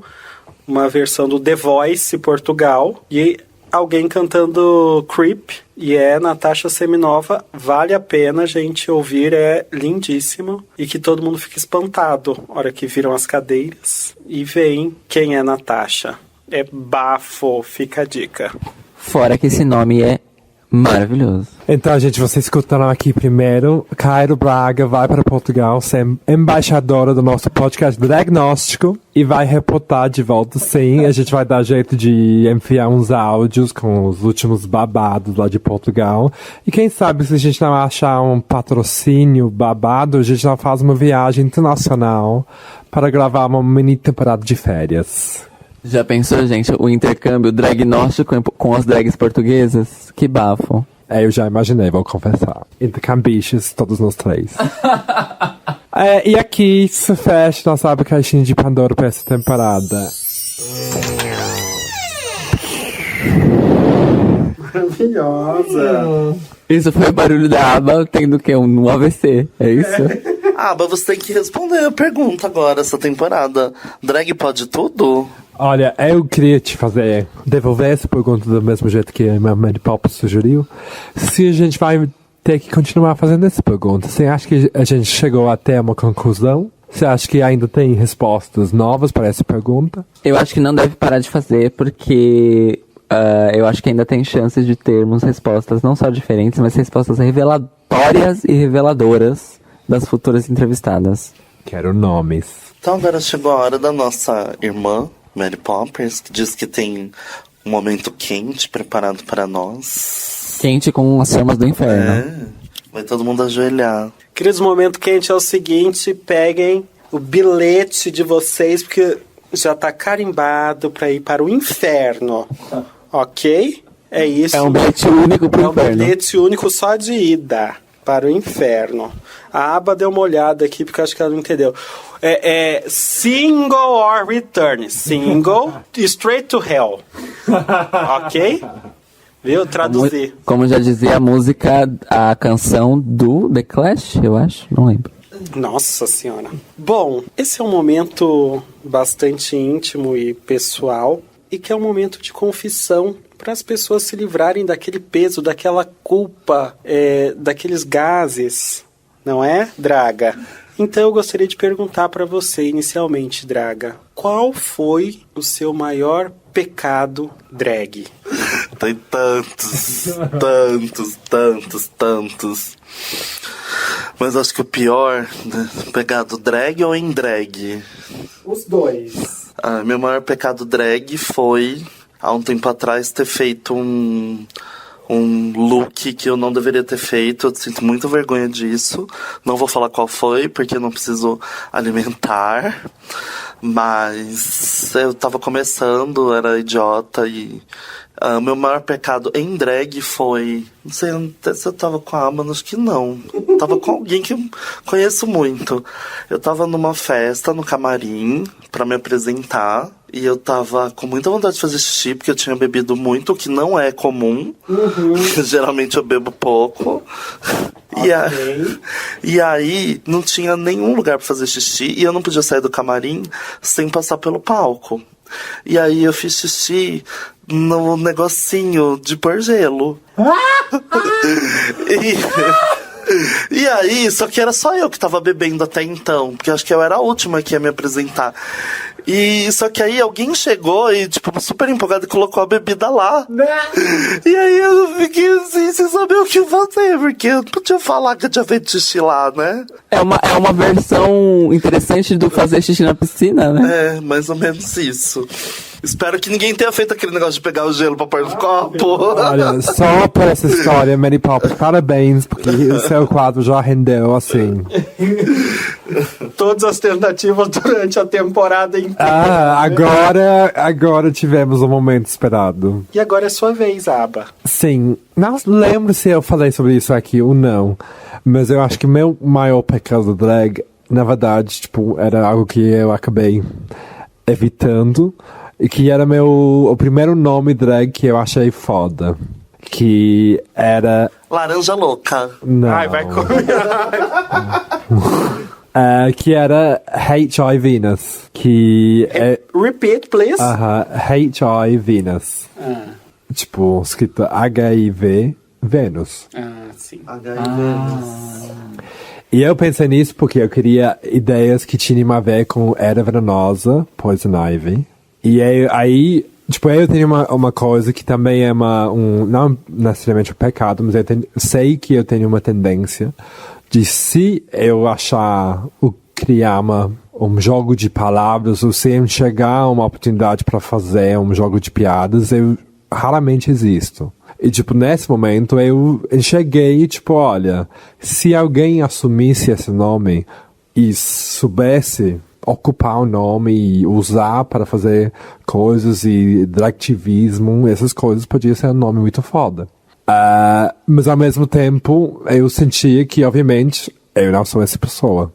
uma versão do The Voice Portugal, e alguém cantando Creep, e Natasha Seminova. Vale a pena, gente, ouvir, é lindíssimo, e que todo mundo fica espantado na hora que viram as cadeiras e veem quem é Natasha. É bafo, fica a dica. Fora que esse nome é Maravilhoso. Então, gente, vocês escutaram aqui primeiro. Cairo Braga vai para Portugal ser embaixadora do nosso podcast Dragnóstico e vai reportar de volta, sim. A gente vai dar jeito de enfiar uns áudios com os últimos babados lá de Portugal. E quem sabe, se a gente não achar um patrocínio babado, a gente não faz uma viagem internacional para gravar uma mini temporada de férias. Já pensou, gente, o intercâmbio dragnóstico com as drags portuguesas? Que bafo. Eu já imaginei, vou confessar. Intercambiches, todos nós três. E aqui se fecha nossa caixinha de Pandora para essa temporada. Maravilhosa. Isso foi o barulho da aba tendo o quê? Um AVC, é isso? Aba, você tem que responder a pergunta agora, essa temporada. Drag pode tudo? Olha, eu queria te devolver essa pergunta do mesmo jeito que a Mary Pop sugeriu. Se a gente vai ter que continuar fazendo essa pergunta, você acha que a gente chegou até uma conclusão? Você acha que ainda tem respostas novas para essa pergunta? Eu acho que não deve parar de fazer, porque eu acho que ainda tem chances de termos respostas não só diferentes, mas respostas revelatórias e reveladoras das futuras entrevistadas. Quero nomes. Então agora chegou a hora da nossa irmã, Mary Poppers, que diz que tem um momento quente preparado para nós. Quente com as chamas do inferno. Vai todo mundo ajoelhar. Queridos, o momento quente é o seguinte: peguem o bilhete de vocês, porque já tá carimbado pra ir para o inferno. Ok? É isso. É um bilhete único pro É um inferno. bilhete único só de ida para o inferno. A Aba deu uma olhada aqui, porque eu acho que ela não entendeu. É single or return. Single, straight to hell. Ok? Viu? Traduzir. Como já dizia a música, a canção do The Clash, eu acho, não lembro. Nossa senhora. Bom, esse é um momento bastante íntimo e pessoal, e que é um momento de confissão para as pessoas se livrarem daquele peso, daquela culpa, daqueles gases, não é, Draga? Então eu gostaria de perguntar para você inicialmente, Draga, qual foi o seu maior pecado drag? Tem tantos. Mas acho que o pior, né, pecado drag ou em drag? Os dois. Meu maior pecado drag foi, há um tempo atrás, ter feito um look que eu não deveria ter feito. Eu sinto muita vergonha disso. Não vou falar qual foi, porque eu não preciso alimentar. Mas eu tava começando, era idiota e... meu maior pecado em drag foi... Não sei se eu tava com a Aba, acho que não. Tava com alguém que eu conheço muito. Eu tava numa festa no camarim pra me apresentar. E eu tava com muita vontade de fazer xixi, porque eu tinha bebido muito, o que não é comum. Geralmente eu bebo pouco. E aí não tinha nenhum lugar pra fazer xixi, e eu não podia sair do camarim sem passar pelo palco. E aí eu fiz xixi no negocinho de pôr gelo. E aí, só que era só eu que tava bebendo até então, porque acho que eu era a última que ia me apresentar. E só que aí alguém chegou e, tipo, super empolgado e colocou a bebida lá. E aí eu fiquei assim, sem saber o que fazer, porque eu não podia falar que eu tinha feito xixi lá, né? É uma versão interessante do fazer xixi na piscina, né? É, mais ou menos isso. Espero que ninguém tenha feito aquele negócio de pegar o gelo pra pôr no copo. Olha, só por essa história, Mary Poppers, parabéns, porque o seu quadro já rendeu, assim. Todas as tentativas durante a temporada inteira. Agora tivemos um momento esperado. E agora é sua vez, Aba. Sim, não lembro se eu falei sobre isso aqui ou não, mas eu acho que meu maior pecado drag, na verdade, tipo, era algo que eu acabei evitando, e que era o primeiro nome drag que eu achei foda. Que era... Laranja louca. Não. Ai, vai comer. Que era H.I. Venus. Que é... Repeat, please. H.I. Venus. Tipo, escrito H-I-V Venus. Sim. E eu pensei nisso porque eu queria ideias que tinham a ver com Era Venenosa, Poison Ivy. E aí, Tipo, eu tenho uma coisa que também é não necessariamente um pecado, mas sei que eu tenho uma tendência de, se eu criar um jogo de palavras, ou se enxergar uma oportunidade para fazer um jogo de piadas, eu raramente existo. E, tipo, nesse momento eu enxerguei, tipo, olha, se alguém assumisse esse nome e soubesse ocupar o nome e usar para fazer coisas e dragtivismo, essas coisas, podia ser um nome muito foda. Mas ao mesmo tempo, eu sentia que, obviamente, eu não sou essa pessoa.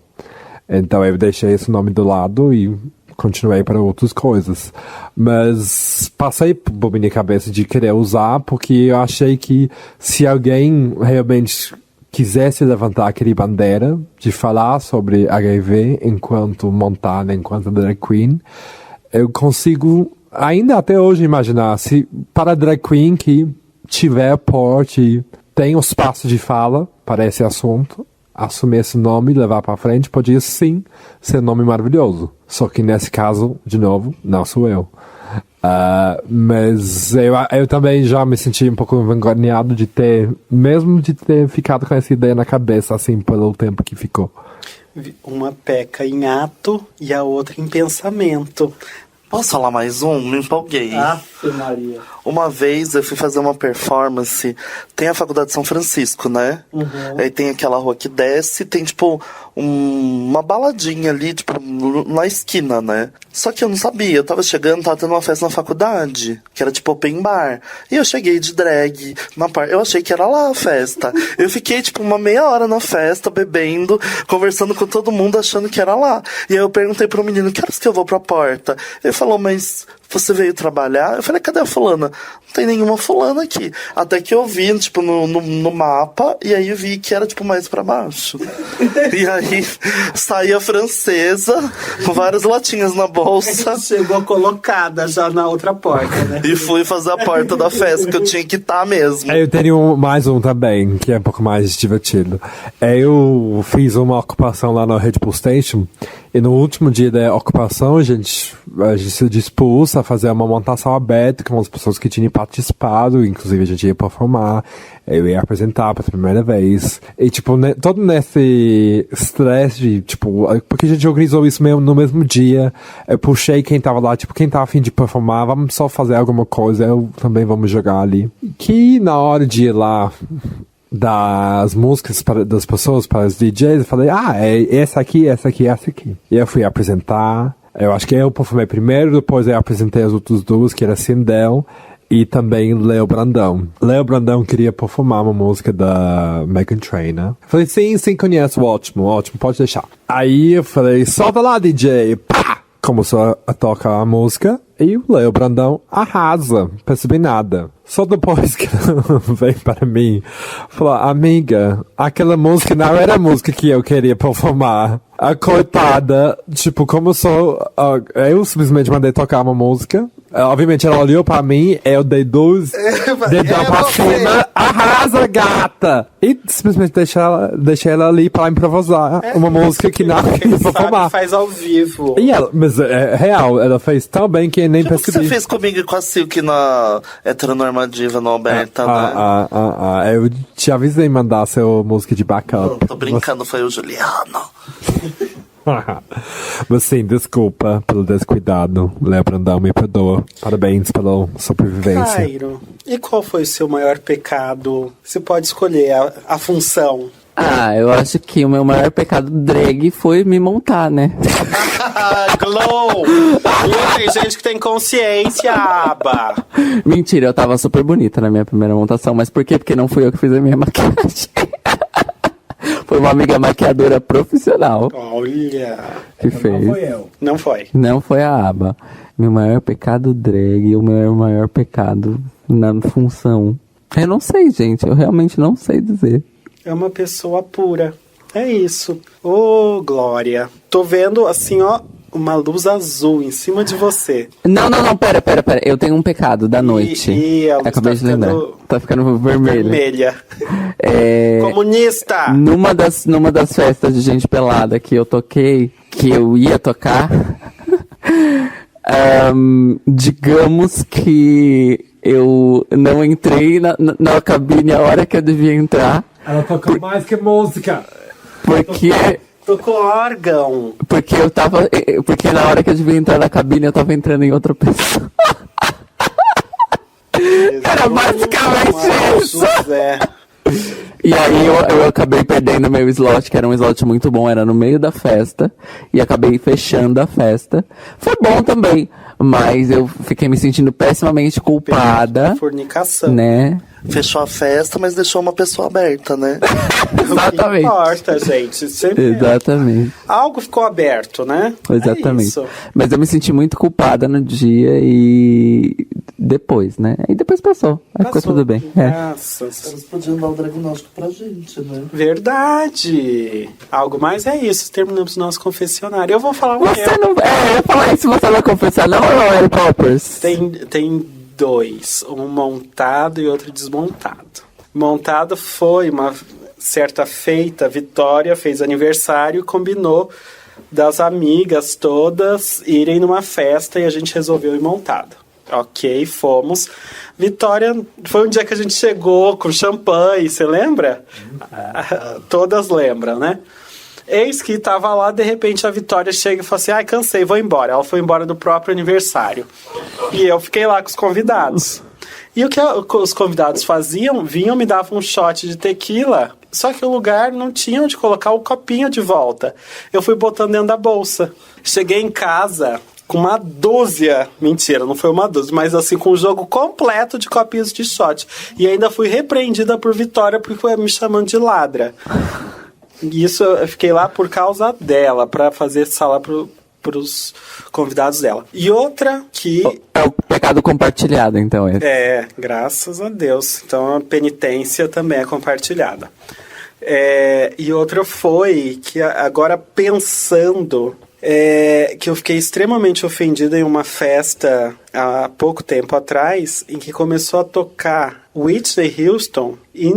Então eu deixei esse nome do lado e continuei para outras coisas. Mas passei por minha cabeça de querer usar, porque eu achei que se alguém realmente quisesse levantar aquele bandeira de falar sobre HIV enquanto montada, enquanto drag queen, eu consigo ainda até hoje imaginar, se para drag queen que tiver porte, tem o espaço de fala para esse assunto, assumir esse nome e levar para frente, podia sim ser um nome maravilhoso. Só que nesse caso, de novo, não sou eu. Mas eu também já me senti um pouco envergonhado de ter ficado com essa ideia na cabeça, assim, pelo tempo que ficou. Uma peca em ato e a outra em pensamento. Posso falar mais um? Me empolguei. Aff, Maria. Uma vez eu fui fazer uma performance. Tem a Faculdade de São Francisco, né? Uhum. Aí tem aquela rua que desce, tem tipo uma baladinha ali, tipo, na esquina, né? Só que eu não sabia, eu tava chegando, tava tendo uma festa na faculdade, que era tipo open bar. E eu cheguei de drag eu achei que era lá a festa. Eu fiquei tipo uma meia hora na festa, bebendo, conversando com todo mundo, achando que era lá. E aí eu perguntei pro menino, que horas que eu vou pra porta? Ele falou, mas você veio trabalhar? Eu falei, cadê a fulana? Não tem nenhuma fulana aqui. Até que eu vi, tipo, no mapa, e aí eu vi que era, tipo, mais pra baixo. E aí saí a francesa, com várias latinhas na bolsa. Chegou colocada já na outra porta, né? E fui fazer a porta da festa, que eu tinha que estar mesmo. Eu tenho mais um também, que é um pouco mais divertido. Eu fiz uma ocupação lá na Red Bull Station, e no último dia da ocupação a gente se dispôs a fazer uma montação aberta com as pessoas que tinham participado, inclusive a gente ia performar, eu ia apresentar pela primeira vez. E, tipo, todo nesse estresse de, tipo, porque a gente organizou isso mesmo no mesmo dia, eu puxei quem tava lá, tipo, quem tava a fim de performar, vamos só fazer alguma coisa, eu também vamos jogar ali. Que na hora de ir lá das músicas das pessoas para os DJs, eu falei, é essa aqui, essa aqui, essa aqui. E eu fui apresentar, eu acho que eu performei primeiro, depois eu apresentei as outras duas, que era Sindel e também Leo Brandão. Leo Brandão queria performar uma música da Meghan Trainor. Eu falei, sim, conheço, ótimo, pode deixar. Aí eu falei, solta lá, DJ, pá! Começou a tocar a música e o Leo Brandão arrasa, percebi nada. Só depois que ela veio para mim, falou, amiga, aquela música não era a música que eu queria performar. A coitada, tipo, começou, eu simplesmente mandei tocar uma música. Obviamente ela olhou pra mim, eu dei dois dedão pra cima, arrasa, gata! E simplesmente deixei ela ali pra improvisar uma música que não queria performar. Faz ao vivo. E mas é real, ela fez tão bem que eu nem Tipo percebi. que você fez comigo e com a Silk na Heteronormativa no Alberta, né? Eu te avisei mandar seu música de backup. Tô brincando, foi o Juliano. Mas sim, desculpa pelo descuidado. Léo Brandão, me perdoa. Parabéns pela sobrevivência. Cairo, e qual foi o seu maior pecado? Você pode escolher a função. Eu acho que o meu maior pecado drag foi me montar, né? Glow! Tem gente que tem consciência, aba! Mentira, eu tava super bonita na minha primeira montação. Mas por quê? Porque não fui eu que fiz a minha maquiagem. Foi uma amiga maquiadora profissional. Olha! Que fez. Não foi eu. Não foi. Não foi a aba. Meu maior pecado drag e o meu maior pecado na função. Eu não sei, gente. Eu realmente não sei dizer. É uma pessoa pura. É isso. Ô, Glória. Tô vendo, assim, ó, uma luz azul em cima de você. Não, pera. Eu tenho um pecado da noite. E a luz acabei de lembrar. Tá ficando vermelha. Comunista! Numa das festas de gente pelada que eu toquei, que eu ia tocar, Digamos que eu não entrei na cabine a hora que eu devia entrar. Ela tocou mais que música. Porque Tocou órgão. Porque na hora que eu devia entrar na cabine, eu tava entrando em outra pessoa. Era basicamente isso. José. E aí eu acabei perdendo meu slot, que era um slot muito bom, era no meio da festa, e acabei fechando a festa. Foi bom também, mas eu fiquei me sentindo pessimamente culpada, Fornicação. né? Fechou a festa, mas deixou uma pessoa aberta, né? Exatamente. Não importa, gente. Sempre Exatamente. algo ficou aberto, né? Exatamente. É isso. Mas eu me senti muito culpada no dia e depois, né? Aí depois passou. Aí ficou tudo bem. É. Graças. Eles podiam dar o diagnóstico pra gente, né? Verdade. Algo mais é isso. Terminamos nosso confessionário. Eu vou falar o Você meu. não. Eu ia falar isso, você vai confessar, não, Mary Poppers? Tem dois. Um montado e outro desmontado. Montado foi uma certa feita. Vitória fez aniversário e combinou das amigas todas irem numa festa e a gente resolveu ir montado. Ok, fomos. Vitória, foi um dia que a gente chegou com champanhe, você lembra? Todas lembram, né? Eis que tava lá, de repente a Vitória chega e fala assim, ai, cansei, vou embora. Ela foi embora do próprio aniversário. E eu fiquei lá com os convidados. E o que os convidados faziam? Vinham, me davam um shot de tequila, só que o lugar não tinha onde colocar o copinho de volta. Eu fui botando dentro da bolsa. Cheguei em casa com uma dúzia, mentira, não foi uma dúzia, mas assim, com um jogo completo de copinhos de shot. E ainda fui repreendida por Vitória porque foi me chamando de ladra. E isso eu fiquei lá por causa dela, pra fazer sala pros convidados dela. E outra que... É o pecado compartilhado, então. É, graças a Deus. Então a penitência também é compartilhada. E outra foi que agora pensando... que eu fiquei extremamente ofendida em uma festa há pouco tempo atrás, em que começou a tocar Whitney Houston e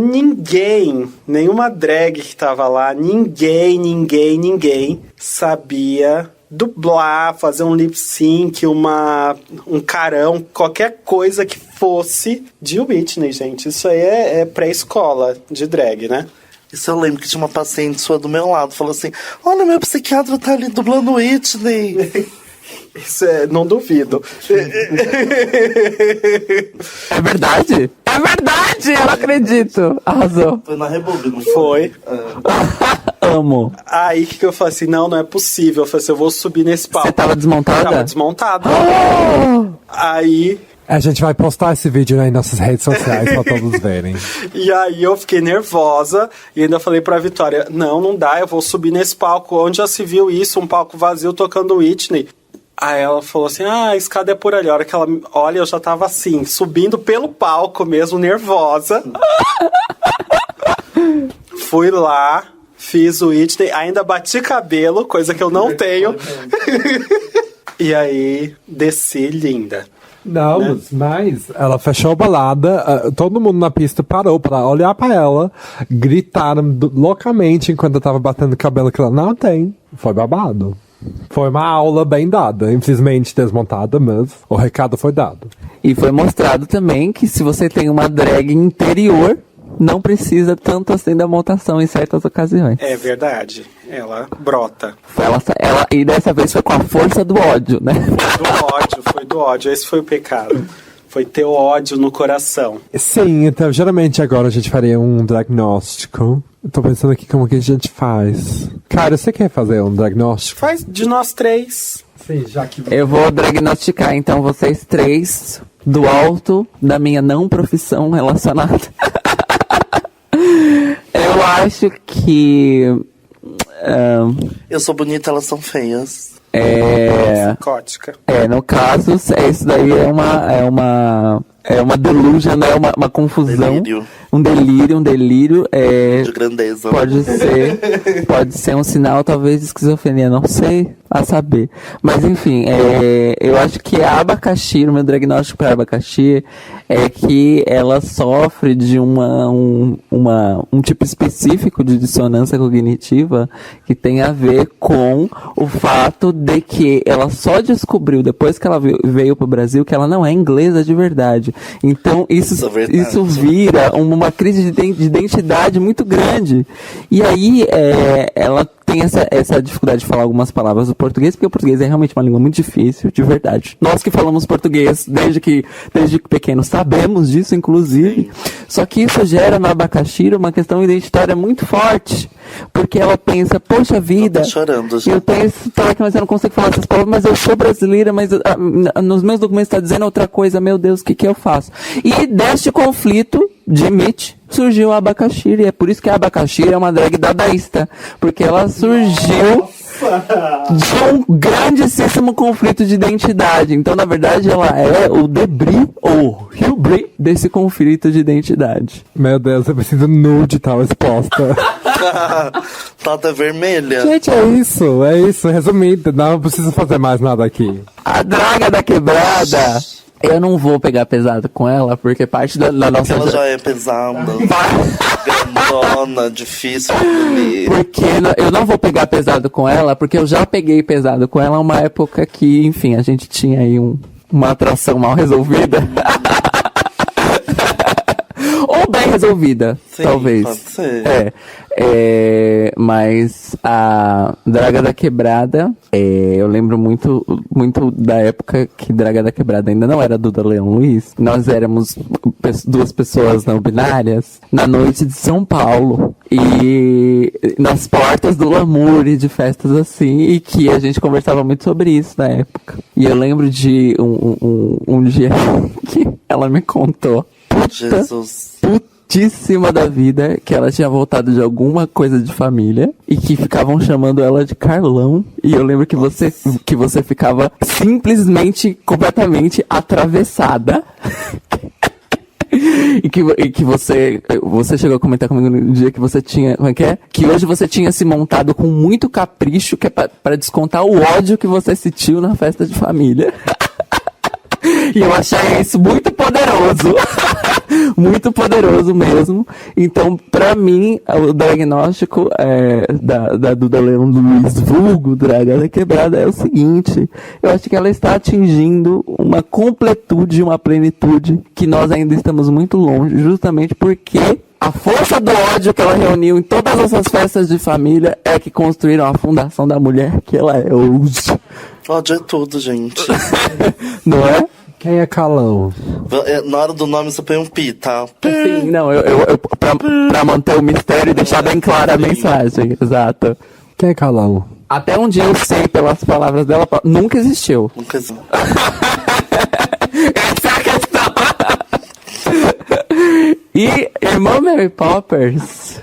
nenhuma drag que tava lá, ninguém sabia dublar, fazer um lip sync, um carão, qualquer coisa que fosse de Whitney, gente. Isso aí é pré-escola de drag, né? Isso eu lembro que tinha uma paciente sua do meu lado, falou assim, olha, meu psiquiatra tá ali dublando Whitney. Isso não duvido. É verdade? É verdade! Eu acredito! Arrasou. Foi na Rebobina, não Foi. Amo. Aí que eu falei assim, não é possível. Eu falei assim, eu vou subir nesse palco. Você tava desmontada? Tava desmontada. Aí... A gente vai postar esse vídeo nas nossas redes sociais pra todos verem. E aí eu fiquei nervosa e ainda falei pra Vitória, não dá, eu vou subir nesse palco. Onde já se viu isso? Um palco vazio tocando Whitney. Aí ela falou assim, a escada é por ali. A hora que ela olha, eu já tava assim, subindo pelo palco mesmo, nervosa. Fui lá, fiz o Whitney, ainda bati cabelo, coisa que eu não tenho. E aí, desci linda. Não, Né? mas ela fechou a balada, todo mundo na pista parou pra olhar pra ela, gritaram loucamente enquanto eu tava batendo cabelo que ela não tem. Foi babado. Foi uma aula bem dada, infelizmente desmontada, mas o recado foi dado. E foi mostrado também que se você tem uma drag interior, não precisa tanto assim da montação em certas ocasiões. É verdade, ela brota. E dessa vez foi com a força do ódio, né? Foi do ódio, esse foi o pecado. Foi ter o ódio no coração. Sim, então geralmente agora a gente faria um diagnóstico. Eu tô pensando aqui como que a gente faz. Cara, você quer fazer um diagnóstico? Faz de nós três. Sim, já que... Eu vou diagnosticar então vocês três do alto da minha não profissão relacionada. Eu acho que... Eu sou bonita, elas são feias. Psicótica. No caso, isso daí é uma É uma delusion, né? Uma confusão. Delírio. Um delírio. De grandeza. Pode ser um sinal, talvez, de esquizofrenia, não sei a saber. Mas, enfim, eu acho que a abacaxi, o meu diagnóstico para abacaxi, é que ela sofre de um tipo específico de dissonância cognitiva que tem a ver com o fato de que ela só descobriu, depois que ela veio para o Brasil, que ela não é inglesa de verdade. Então, isso vira uma crise de identidade muito grande. E aí, ela tem essa dificuldade de falar algumas palavras do português, porque o português é realmente uma língua muito difícil, de verdade. Nós que falamos português desde pequenos sabemos disso, inclusive. Só que isso gera na abacaxi uma questão identitária muito forte. Porque ela pensa, poxa vida, chorando, já. eu tenho sotaque, mas eu não consigo falar essas palavras, mas eu sou brasileira, mas nos meus documentos está dizendo outra coisa, meu Deus, o que eu faço? E deste conflito de Mitch surgiu a abacaxi, e é por isso que a abacaxi é uma drag dadaísta, porque ela surgiu de um grandíssimo conflito de identidade. Então, na verdade, ela é o debris ou hubris desse conflito de identidade. Meu Deus, eu preciso nude tal exposta. Tota vermelha. Gente, é isso. Resumindo, não preciso fazer mais nada aqui. A draga da quebrada, eu não vou pegar pesado com ela, porque parte da nossa... Ela já é pesada, grandona, difícil de engolir. Porque eu não vou pegar pesado com ela, porque eu já peguei pesado com ela uma época que, enfim, a gente tinha aí uma atração mal resolvida. Ou bem resolvida, Sim, talvez. Pode ser. Mas a Draga da Quebrada, eu lembro muito da época que Draga da Quebrada ainda não era Duda Leão Luiz. Nós éramos duas pessoas não binárias na noite de São Paulo e nas portas do Lamour e de festas assim, e que a gente conversava muito sobre isso na época. E eu lembro de um dia que ela me contou, putíssima da vida, que ela tinha voltado de alguma coisa de família e que ficavam chamando ela de Carlão. E eu lembro que você ficava simplesmente, completamente atravessada. E que você chegou a comentar comigo no dia que você tinha, como é que é? Que hoje você tinha se montado com muito capricho, que é pra descontar o ódio que você sentiu na festa de família. E eu achei isso muito poderoso. Muito poderoso mesmo. Então, pra mim, o diagnóstico da Duda Leão Luiz vulgo Draga da Quebrada é o seguinte: eu acho que ela está atingindo uma completude, uma plenitude que nós ainda estamos muito longe, justamente porque a força do ódio que ela reuniu em todas essas festas de família é que construíram a fundação da mulher que ela é hoje. Ódio é tudo, gente. Não é? Quem é Calão? Na hora do nome você põe um pi, tá? Sim, não, pra manter o mistério e deixar bem clara a mensagem, exato. Quem é Calão? Até um dia eu sei pelas palavras dela, nunca existiu. Nunca existiu. Essa é a questão. E Irmã Mary Poppers,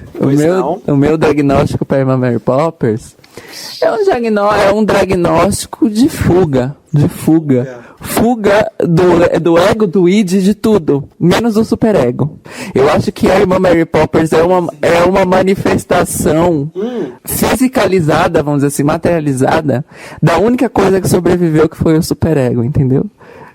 o meu diagnóstico para Irmã Mary Poppers é um diagnóstico de fuga. Fuga do ego, do id, de tudo, menos do superego. Eu acho que a Irmã Mary Poppers é uma manifestação fisicalizada, vamos dizer assim, materializada, da única coisa que sobreviveu, que foi o superego, entendeu?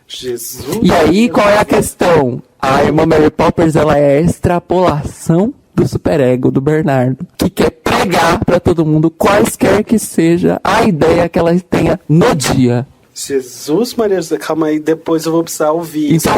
Jesus. E aí, qual é a questão? A Irmã Mary Poppers, ela é a extrapolação do superego do Bernardo, que quer pregar pra todo mundo, quaisquer que seja a ideia que ela tenha no dia. Jesus, Maria José, calma aí, depois eu vou precisar ouvir. Então,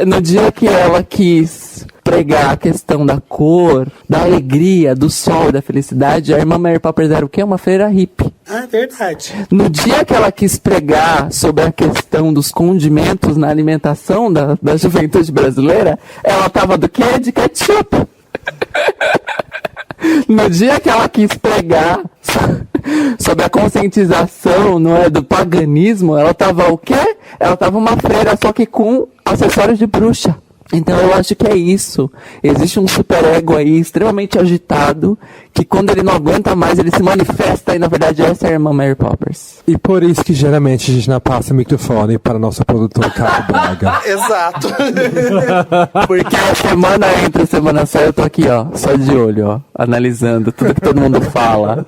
no dia que ela quis pregar a questão da cor, da alegria, do sol, da felicidade, a Irmã Mary Poppers era o quê? Uma freira hippie. Ah, é verdade. No dia que ela quis pregar sobre a questão dos condimentos na alimentação da juventude brasileira, ela tava do quê? De ketchup. No dia que ela quis pregar sobre a conscientização, não é, do paganismo, ela tava o quê? Ela tava uma freira, só que com acessórios de bruxa. Então eu acho que é isso. Existe um superego aí extremamente agitado, que quando ele não aguenta mais, ele se manifesta e na verdade essa é a irmã Mary Poppers. E por isso que geralmente a gente não passa o microfone para o nosso produtor Caio Braga. Exato. Porque a semana entra, a semana sai, eu tô aqui, ó, só de olho, ó, analisando tudo que todo mundo fala,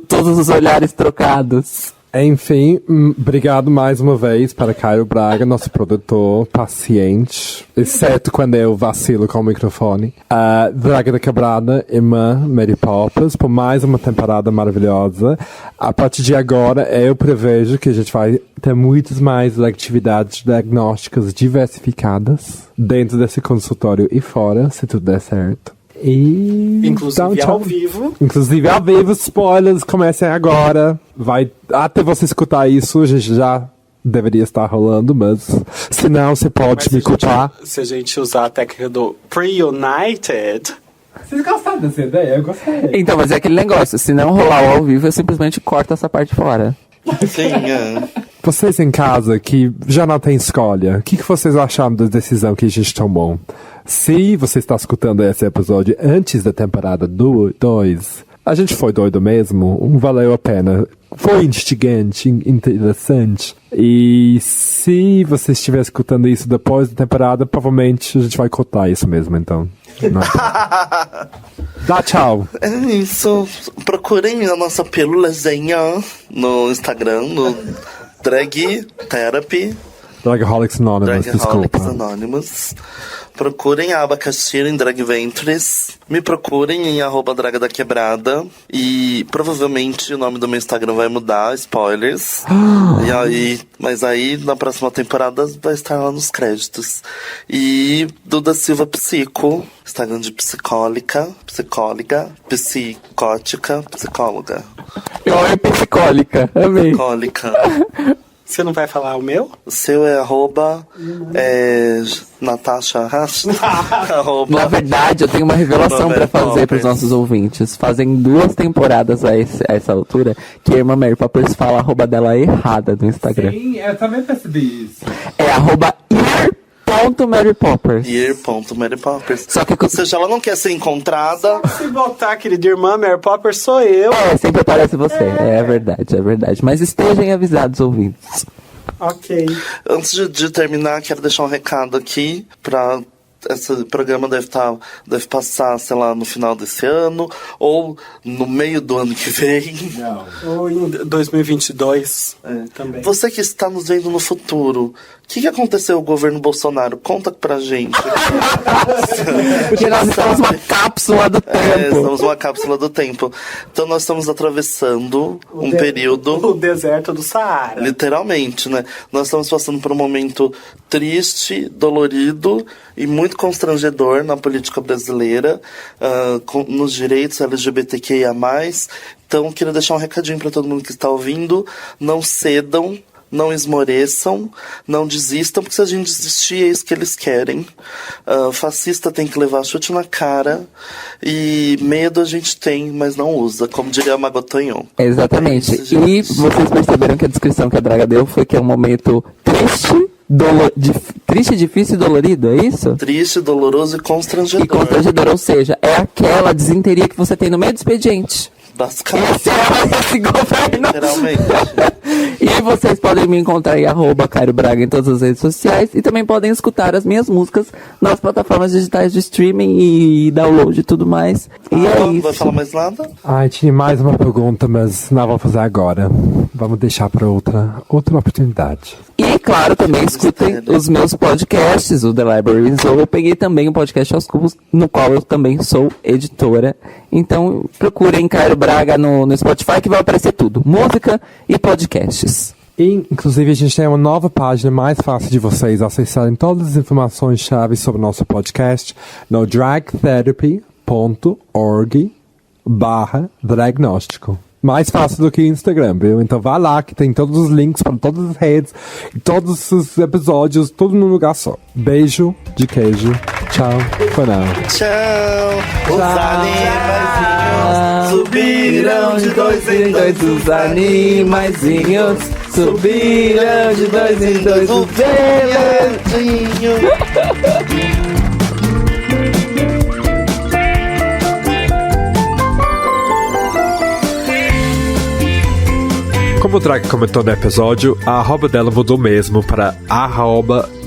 todos os olhares trocados. Enfim, obrigado mais uma vez para Caio Braga, nosso produtor paciente, exceto quando eu vacilo com o microfone. Draga da Quebrada, irmã Mary Poppers, por mais uma temporada maravilhosa. A partir de agora, eu prevejo que a gente vai ter muitas mais atividades diagnósticas diversificadas dentro desse consultório e fora, se tudo der certo. E Inclusive ao vivo. Inclusive ao vivo, spoilers, comecem agora. Vai, até você escutar isso, a gente já deveria estar rolando, mas se não, você pode me culpar. Se a gente usar a técnica do Pre-United... Vocês gostaram dessa ideia? Eu gostei. Então, mas é aquele negócio, se não rolar o ao vivo, eu simplesmente corto essa parte fora. Sim, é. Vocês em casa que já não tem escolha, o que vocês acharam da decisão que a gente tomou? Se você está escutando esse episódio antes da temporada 2, a gente foi doido mesmo, valeu a pena. Foi instigante, interessante. E se você estiver escutando isso depois da temporada, provavelmente a gente vai cortar isso mesmo, então. Não. Dá tchau. É isso. Procurem a nossa pílulazinha no Instagram, no Drag Therapy. Dragaholics Anonymous, Dragaholics desculpa. Anonymous. Procurem a Abacaxi em Drag Ventures. Me procurem em @Draga da Quebrada. E provavelmente o nome do meu Instagram vai mudar, spoilers. E aí, mas aí na próxima temporada vai estar lá nos créditos. E Duda Silva Psico, Instagram de psicólica, psicótica, psicóloga. Eu amo psicólica, amei. Psicólica. Você não vai falar o meu? O seu é Natasha Hash. Na verdade, eu tenho uma revelação pra fazer pros nossos ouvintes. Fazem 2 temporadas a essa altura que a irmã Mary Poppers fala a arroba dela errada no Instagram. Sim, eu também percebi isso. É @ear.marypoppers. Ear.marypoppers. Só que Ou seja, ela não quer ser encontrada. Se botar, querida irmã, Mary Popper sou eu. sempre aparece você. É verdade, é verdade. Mas estejam avisados, ouvintes. Ok. Antes de terminar, quero deixar um recado aqui pra... Esse programa deve passar, sei lá, no final desse ano ou no meio do ano que vem. Ou em 2022 também. Você que está nos vendo no futuro, o que aconteceu com o governo Bolsonaro? Conta pra gente. Porque nós estamos uma cápsula do tempo. Estamos uma cápsula do tempo. Então nós estamos atravessando um período... O deserto do Saara. Literalmente, né? Nós estamos passando por um momento triste, dolorido e muito constrangedor na política brasileira, nos direitos LGBTQIA+. Então, queria deixar um recadinho para todo mundo que está ouvindo. Não cedam, não esmoreçam, não desistam, porque se a gente desistir, é isso que eles querem. Fascista tem que levar chute na cara, e medo a gente tem, mas não usa, como diria Magotonho. Exatamente. É isso, e vocês perceberam que a descrição que a Draga deu foi que é um momento triste, difícil e dolorido, é isso? Triste, doloroso e constrangedor. E constrangedor, ou seja, é aquela desinteria que você tem no meio do expediente. Basicamente. Esse é esse governo. Literalmente. E vocês podem me encontrar em @Caio Braga em todas as redes sociais e também podem escutar as minhas músicas nas plataformas digitais de streaming e download e tudo mais. E Não é vai isso. falar mais nada? Ai, tinha mais uma pergunta, mas não vou fazer agora. Vamos deixar para outra oportunidade. E, claro, também escutem os meus podcasts, o The Library is Open e também o podcast Aos Cubos, no qual eu também sou editora. Então, procurem Caio Braga no Spotify que vai aparecer tudo. Música e podcasts. E, inclusive, a gente tem uma nova página mais fácil de vocês acessarem todas as informações-chave sobre o nosso podcast no dragtherapy.org/diagnóstico. Mais fácil do que Instagram, viu? Então vai lá que tem todos os links para todas as redes, todos os episódios, tudo num lugar só. Beijo de queijo. Tchau. For now. Tchau. Os animaizinhos subiram de 2 em 2. Os animaizinhos subiram de 2 em 2. O Veladinho. Como o Drag comentou no episódio, a arroba dela mudou mesmo para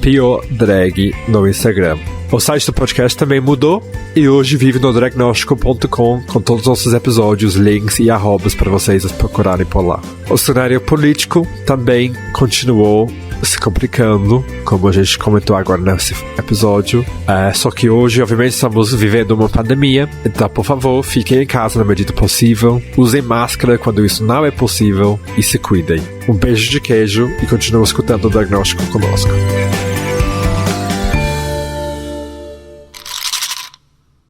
@piodrag no Instagram. O site do podcast também mudou e hoje vive no dragnóstico.com com todos os nossos episódios, links e arrobas para vocês procurarem por lá. O cenário político também continuou se complicando, como a gente comentou agora nesse episódio. Só que hoje, obviamente, estamos vivendo uma pandemia, então, por favor, fiquem em casa na medida possível, usem máscara quando isso não é possível e se cuidem. Um beijo de queijo e continuem escutando o Dragnóstico conosco.